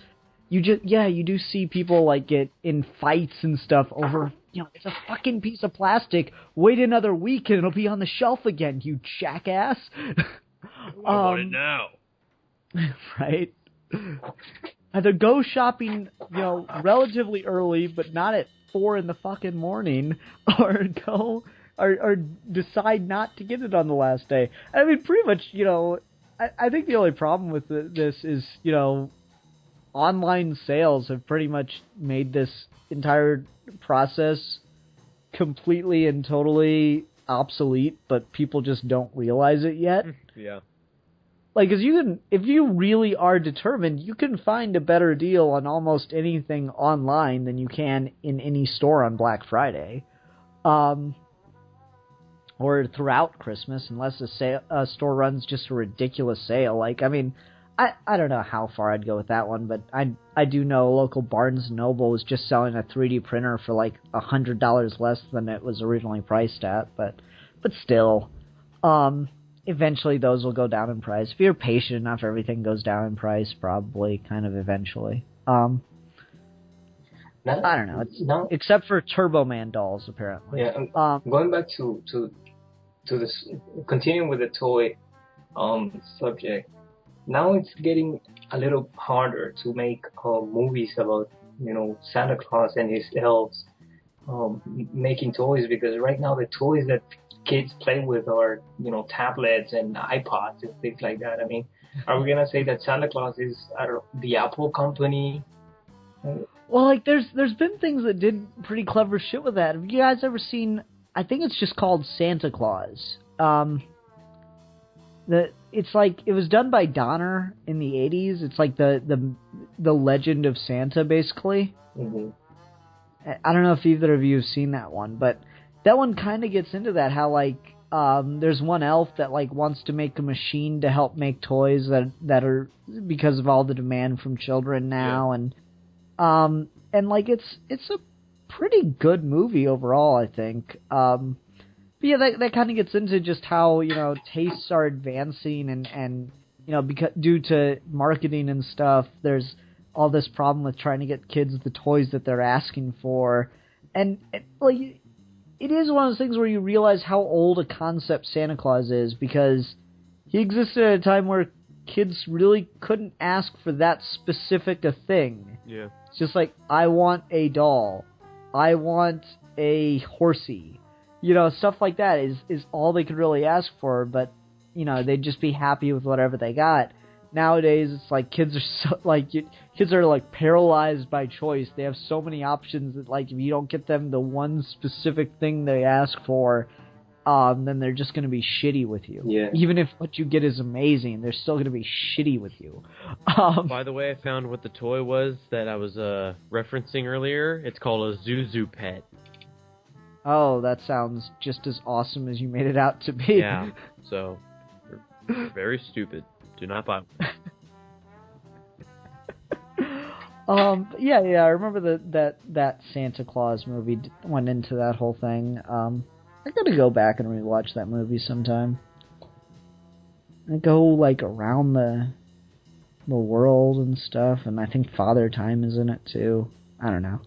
you do see people like get in fights and stuff over, it's a fucking piece of plastic. Wait another week and it'll be on the shelf again, you jackass. I want it now. Right? Either go shopping, relatively early, but not at 4 in the fucking morning, or go, or decide not to get it on the last day. I mean, pretty much, I think the only problem with this is, online sales have pretty much made this entire process completely and totally obsolete, but people just don't realize it yet. Yeah. Like, cause if you really are determined, you can find a better deal on almost anything online than you can in any store on Black Friday. Or throughout Christmas, unless a store runs just a ridiculous sale. Like, I mean, I don't know how far I'd go with that one, but I do know a local Barnes & Noble was just selling a 3D printer for like $100 less than it was originally priced at, but still, eventually those will go down in price. If you're patient enough, everything goes down in price, probably, kind of eventually. I don't know, except for Turbo Man dolls, apparently. Yeah, going back to this, continuing with the toy subject. Now it's getting a little harder to make movies about, Santa Claus and his elves making toys, because right now the toys that kids play with are, tablets and iPods and things like that. I mean, are we gonna say that Santa Claus is the Apple company? Well, like there's been things that did pretty clever shit with that. Have you guys ever seen? I think it's just called Santa Claus. It's like it was done by Donner in the 80s. It's like the Legend of Santa, basically. Mm-hmm. I don't know if either of you have seen that one, but that one kind of gets into that. How like there's one elf that like wants to make a machine to help make toys that are because of all the demand from children now, and like it's a pretty good movie overall, I think. But yeah, that kind of gets into just how, tastes are advancing and because due to marketing and stuff, there's all this problem with trying to get kids the toys that they're asking for. And like, it is one of those things where you realize how old a concept Santa Claus is, because he existed at a time where kids really couldn't ask for that specific a thing. Yeah. It's just like, I want a doll. I want a horsey. Stuff like that is all they could really ask for, but, they'd just be happy with whatever they got. Nowadays, it's like kids are paralyzed by choice. They have so many options that, like, if you don't get them the one specific thing they ask for, then they're just going to be shitty with you. Yeah. Even if what you get is amazing, they're still going to be shitty with you. By the way, I found what the toy was that I was referencing earlier. It's called a Zuzu Pet. Oh, that sounds just as awesome as you made it out to be. Yeah, so, you're very stupid. Do not buy one. Yeah, I remember that Santa Claus movie went into that whole thing. I gotta go back and rewatch that movie sometime. And go, like, around the world and stuff, and I think Father Time is in it, too. I don't know.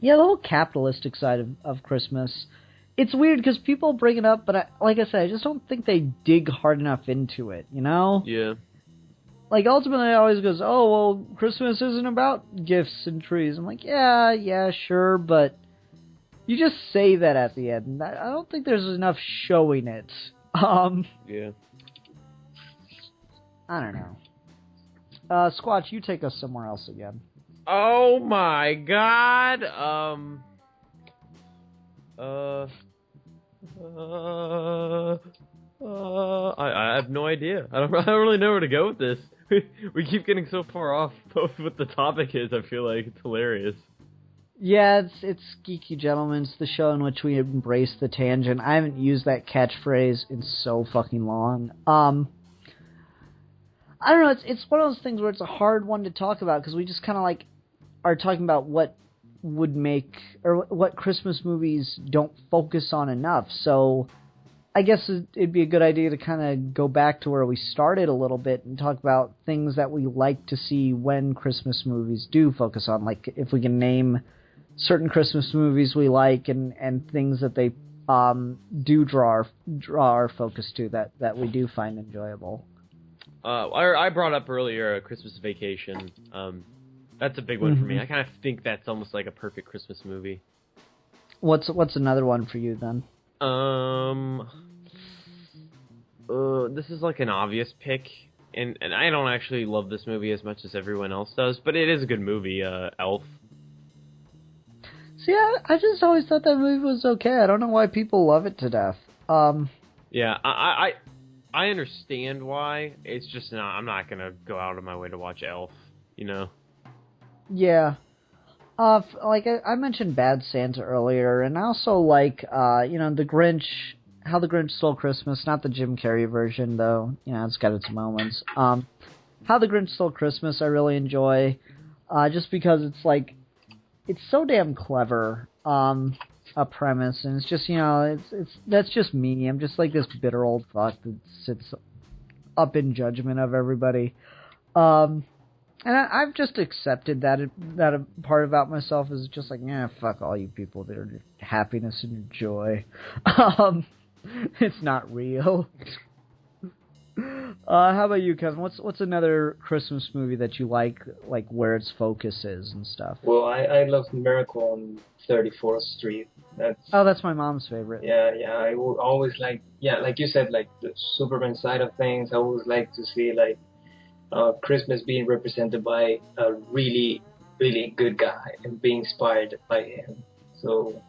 Yeah, the whole capitalistic side of Christmas. It's weird because people bring it up, but like I said, I just don't think they dig hard enough into it, Yeah. Like, ultimately, it always goes, oh, well, Christmas isn't about gifts and trees. I'm like, yeah, sure, but you just say that at the end. I don't think there's enough showing it. Yeah. I don't know. Squatch, you take us somewhere else again. Oh my god! I have no idea. I don't really know where to go with this. We keep getting so far off both what the topic is. I feel like it's hilarious. Yeah, it's Geeky Gentlemen. It's the show in which we embrace the tangent. I haven't used that catchphrase in so fucking long. I don't know. It's one of those things where it's a hard one to talk about because we just kind of like are talking about what would make or what Christmas movies don't focus on enough. So I guess it'd be a good idea to kind of go back to where we started a little bit and talk about things that we like to see when Christmas movies do focus on. Like if we can name certain Christmas movies we like and things that they do draw our focus to that we do find enjoyable. I brought up earlier Christmas Vacation. That's a big one for me. I kind of think that's almost like a perfect Christmas movie. What's another one for you then? This is like an obvious pick, and I don't actually love this movie as much as everyone else does, but it is a good movie. Elf. See, I just always thought that movie was okay. I don't know why people love it to death. Yeah, I understand why. It's just not. I'm not gonna go out of my way to watch Elf. You know. Yeah. Like I mentioned Bad Santa earlier, and I also like The Grinch, How the Grinch Stole Christmas, not the Jim Carrey version though. It's got its moments. How the Grinch Stole Christmas I really enjoy, just because it's so damn clever. A premise, and it's just that's just me. I'm just like this bitter old fuck that sits up in judgment of everybody. And I've just accepted that a part about myself is just like, fuck all you people that are happiness and joy. It's not real. How about you, Kevin? What's another Christmas movie that you like where its focus is and stuff? Well, I love Miracle on 34th Street. That's my mom's favorite. Yeah. I would always like you said, like the Superman side of things. I always like to see Christmas being represented by a really, really good guy and being inspired by him. So,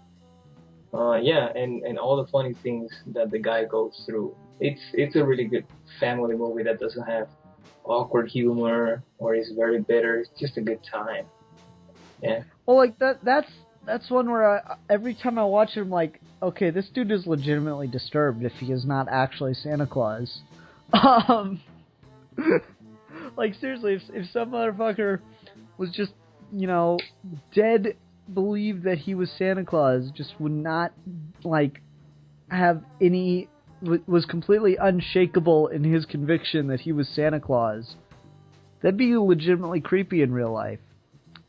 and all the funny things that the guy goes through. It's a really good family movie that doesn't have awkward humor or is very bitter. It's just a good time. Yeah. Well, like that's one where every time I watch it, I'm like, okay, this dude is legitimately disturbed if he is not actually Santa Claus. Like seriously, if some motherfucker was just, dead, believed that he was Santa Claus, just would not have any, was completely unshakable in his conviction that he was Santa Claus, that'd be legitimately creepy in real life.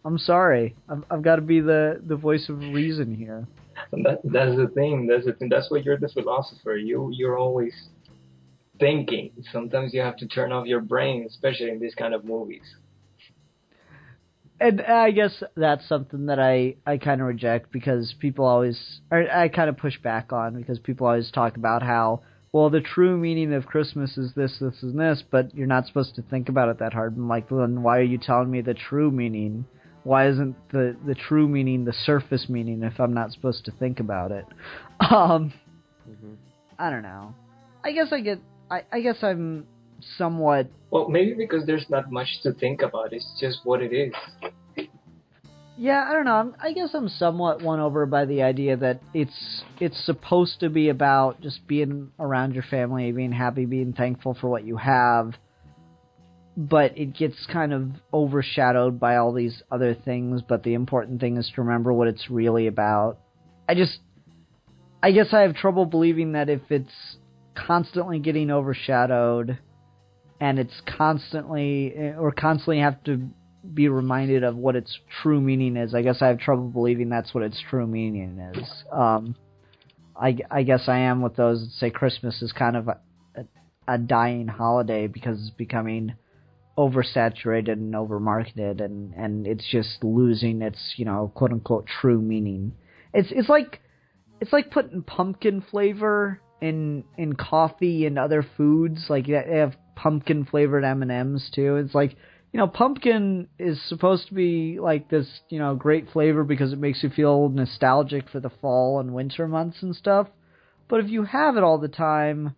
I'm sorry, I've got to be the voice of reason here. That's the thing. That's why you're the philosopher. You're always thinking. Sometimes you have to turn off your brain, especially in these kind of movies. And I guess that's something that I kind of reject because people always, or I kind of push back on because people always talk about how, well, the true meaning of Christmas is this, and this, but you're not supposed to think about it that hard. I'm like, well, then why are you telling me the true meaning? Why isn't the true meaning the surface meaning if I'm not supposed to think about it? I don't know. I guess I'm somewhat... Well, maybe because there's not much to think about. It's just what it is. Yeah, I don't know. I guess I'm somewhat won over by the idea that it's supposed to be about just being around your family, being happy, being thankful for what you have. But it gets kind of overshadowed by all these other things. But the important thing is to remember what it's really about. I guess I have trouble believing that if it's constantly getting overshadowed and it's constantly have to be reminded of what its true meaning is, I guess I have trouble believing that's what its true meaning is. I guess I am with those that say Christmas is kind of a dying holiday because it's becoming oversaturated and overmarketed, and it's just losing its quote unquote true meaning. It's like putting pumpkin flavor in coffee and other foods. Like they have pumpkin flavored M&Ms too. It's like, pumpkin is supposed to be like this, great flavor because it makes you feel nostalgic for the fall and winter months and stuff. But if you have it all the time,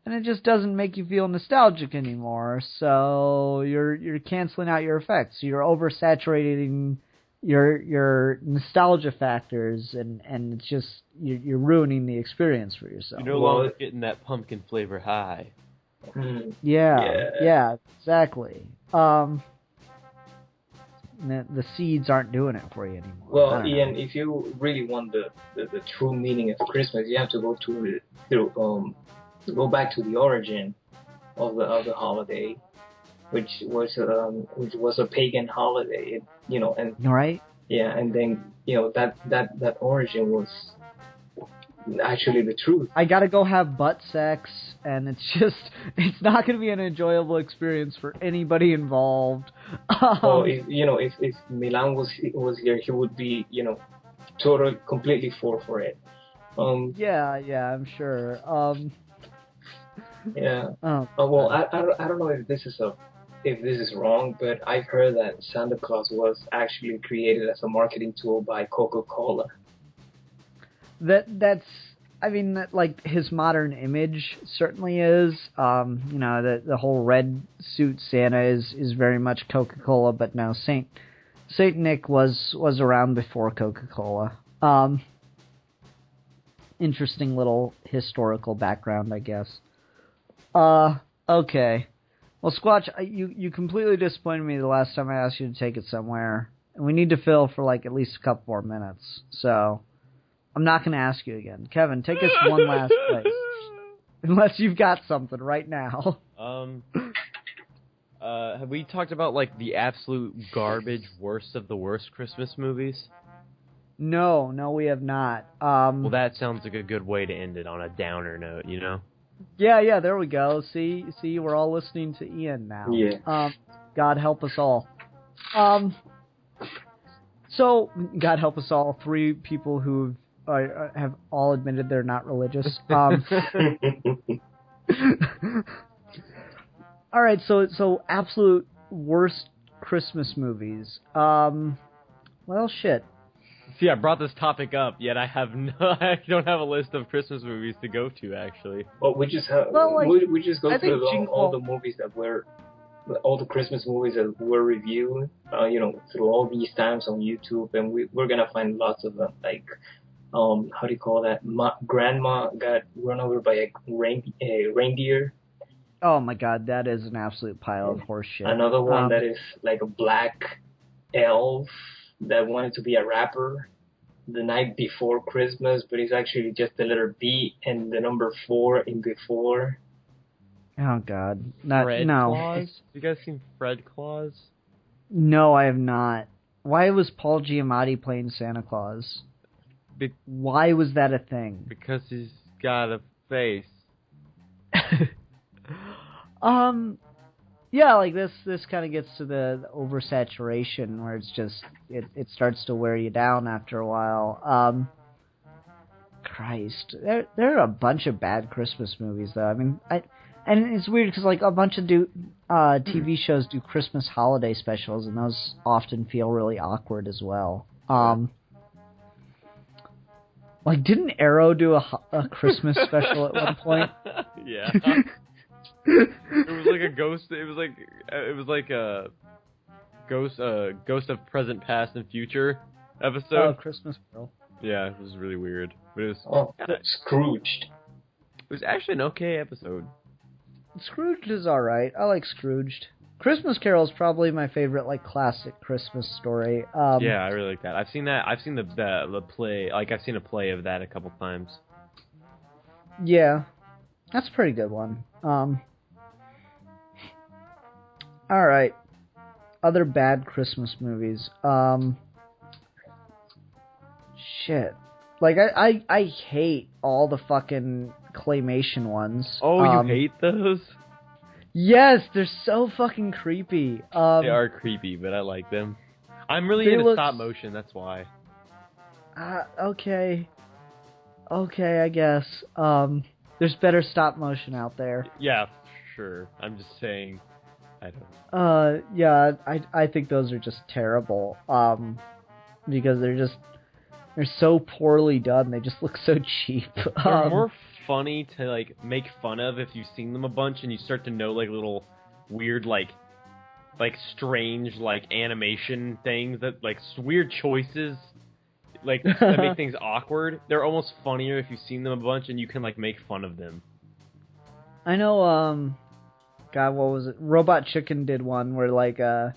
and it just doesn't make you feel nostalgic anymore, so you're canceling out your effects. You're oversaturating your nostalgia factors, and it's just you're ruining the experience for yourself. You're no longer getting that pumpkin flavor high. Yeah, exactly. The seeds aren't doing it for you anymore. Well, Ian, if you really want the true meaning of Christmas, you have to go back to the origin of the holiday, which was a pagan holiday, and right? yeah, and then that origin was actually the truth. I gotta go have butt sex, and it's not gonna be an enjoyable experience for anybody involved. Well, if Milan was here, he would be totally completely for it. Yeah, I'm sure. Yeah. Oh, well, I don't know if this is wrong, but I've heard that Santa Claus was actually created as a marketing tool by Coca-Cola. That's I mean, like his modern image certainly is. The whole red suit Santa is very much Coca-Cola, but no, Saint Nick was around before Coca-Cola. Interesting little historical background, I guess. Okay. Well, Squatch, you completely disappointed me the last time I asked you to take it somewhere, and we need to fill for like at least a couple more minutes. So I'm not going to ask you again. Kevin, take us one last place. Unless you've got something right now. Have we talked about like the absolute garbage worst of the worst Christmas movies? No, we have not. Well, that sounds like a good way to end it on a downer note, you know? Yeah, there we go. See, we're all listening to Ian now. Yeah. God help us all. So, God help us all, 3 people who have all admitted they're not religious. All right, so absolute worst Christmas movies. Well, shit. See, I brought this topic up, yet I don't have a list of Christmas movies to go to, actually. Well, we just go through all the movies all the Christmas movies that were reviewed, through all these times on YouTube, and we're gonna find lots of them, like, how do you call that? Grandma got run over by a reindeer. Oh my God, that is an absolute pile of horse shit. Another one that is like a black elf that wanted to be a rapper the night before Christmas, but it's actually just the letter B and the number 4 in before. Oh God, Fred Claus? Have you guys seen Fred Claus? No, I have not. Why was Paul Giamatti playing Santa Claus? Why was that a thing? Because he's got a face. Yeah, like this kind of gets to the oversaturation where it's just it starts to wear you down after a while. Christ, there are a bunch of bad Christmas movies though. I mean, and it's weird because like a bunch of TV shows do Christmas holiday specials, and those often feel really awkward as well. Like, didn't Arrow do a Christmas special at one point? Yeah. It was like a ghost. It was like a ghost of present, past, and future episode. Oh, Christmas Carol. Yeah, it was really weird, but it was Scrooged. It was actually an okay episode. Scrooged is all right. I like Scrooged. Christmas Carol is probably my favorite, like, classic Christmas story. Yeah, I really like that. I've seen that. I've seen the play. Like, I've seen a play of that a couple times. Yeah, that's a pretty good one. All right. Other bad Christmas movies. Shit. Like, I hate all the fucking claymation ones. Oh, you hate those? Yes, they're so fucking creepy. They are creepy, but I like them. I'm really into stop motion, that's why. Okay, I guess. There's better stop motion out there. Yeah, sure. I'm just saying, I don't. Yeah, I think those are just terrible. Because they're so poorly done. They just look so cheap. They're more funny to like make fun of if you've seen them a bunch and you start to know like little weird like strange like animation things that like weird choices like that make things awkward. They're almost funnier if you've seen them a bunch and you can like make fun of them. I know God, what was it? Robot Chicken did one where like the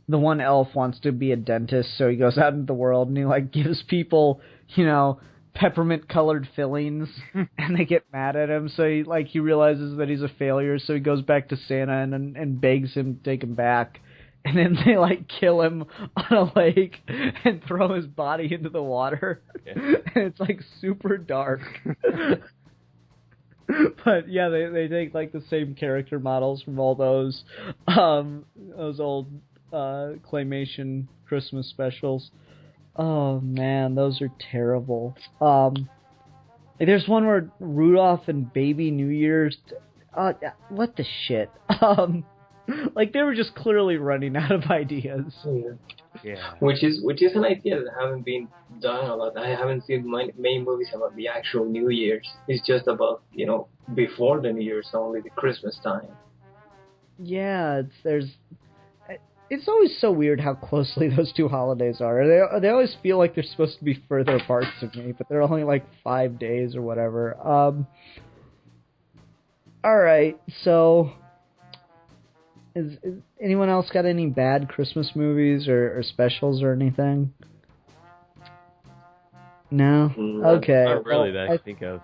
one elf wants to be a dentist, so he goes out into the world and he like gives people, you know, peppermint colored fillings, and they get mad at him. So he realizes that he's a failure, so he goes back to Santa and begs him to take him back. And then they like kill him on a lake and throw his body into the water. Yeah. And it's like super dark. But yeah, they take like the same character models from all those old claymation Christmas specials. Oh man, those are terrible. There's one where Rudolph and Baby New Year's. What the shit? Like they were just clearly running out of ideas. Yeah. Which is an idea that haven't been done a lot. I haven't seen many movies about the actual New Year's. It's just about, you know, before the New Year's, only the Christmas time. Yeah, it's always so weird how closely those two holidays are. They always feel like they're supposed to be further apart to me, but they're only like 5 days or whatever. All right, so. Is anyone else got any bad Christmas movies or specials or anything? No? Okay. Not really that I think of.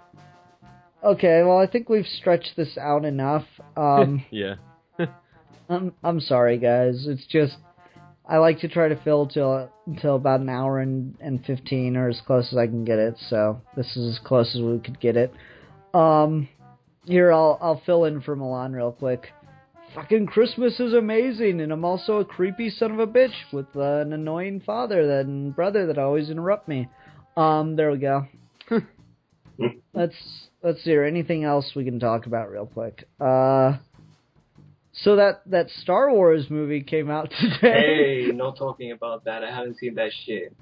Okay, well, I think we've stretched this out enough. Yeah. I'm sorry, guys. It's just, I like to try to fill till about an hour and 15, or as close as I can get it, so this is as close as we could get it. Here, I'll fill in for Milan real quick. Fucking Christmas is amazing, and I'm also a creepy son of a bitch with an annoying father and brother that always interrupt me. There we go. Let's see. Anything else we can talk about real quick? So that Star Wars movie came out today. Hey, no talking about that. I haven't seen that shit.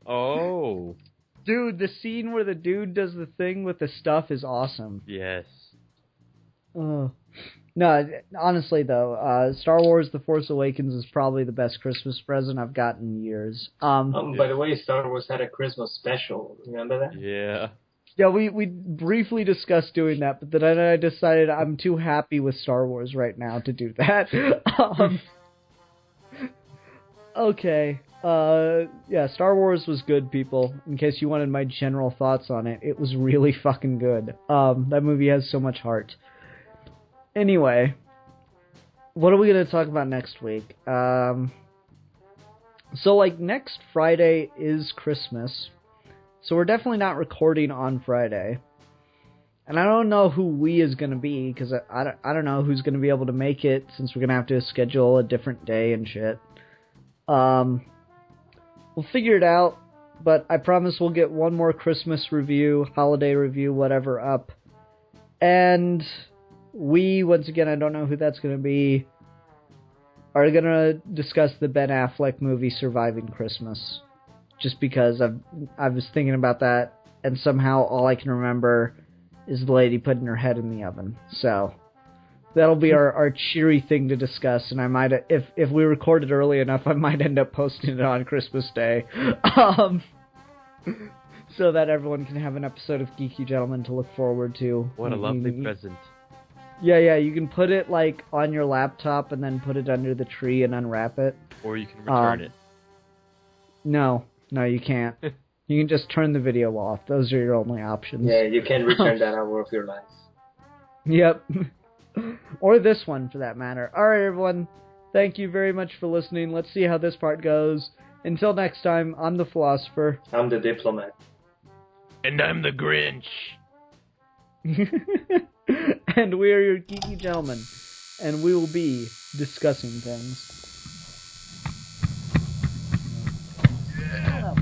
Oh. Dude, the scene where the dude does the thing with the stuff is awesome. Yes. Oh. No, honestly though, Star Wars: The Force Awakens is probably the best Christmas present I've gotten in years. By the way, Star Wars had a Christmas special. Remember that? Yeah. Yeah, we briefly discussed doing that, but then I decided I'm too happy with Star Wars right now to do that. Okay. Yeah, Star Wars was good, people. In case you wanted my general thoughts on it, it was really fucking good. That movie has so much heart. Anyway, what are we going to talk about next week? So, like, next Friday is Christmas, so we're definitely not recording on Friday. And I don't know who we is going to be, because I don't know who's going to be able to make it, since we're going to have to schedule a different day and shit. We'll figure it out, but I promise we'll get one more Christmas review, holiday review, whatever up. And we, once again, I don't know who that's going to be, are going to discuss the Ben Affleck movie Surviving Christmas. Just because I was thinking about that, and somehow all I can remember is the lady putting her head in the oven. So that'll be our cheery thing to discuss, and I might, if we record it early enough, I might end up posting it on Christmas Day. So that everyone can have an episode of Geeky Gentlemen to look forward to. What a lovely present. Yeah, you can put it, like, on your laptop and then put it under the tree and unwrap it. Or you can return it. No, you can't. You can just turn the video off. Those are your only options. Yeah, you can return that hour of your life. Yep. Or this one, for that matter. Alright, everyone. Thank you very much for listening. Let's see how this part goes. Until next time, I'm the Philosopher. I'm the Diplomat. And I'm the Grinch. And we are your Geeky Gentlemen. And we will be discussing things. Yeah.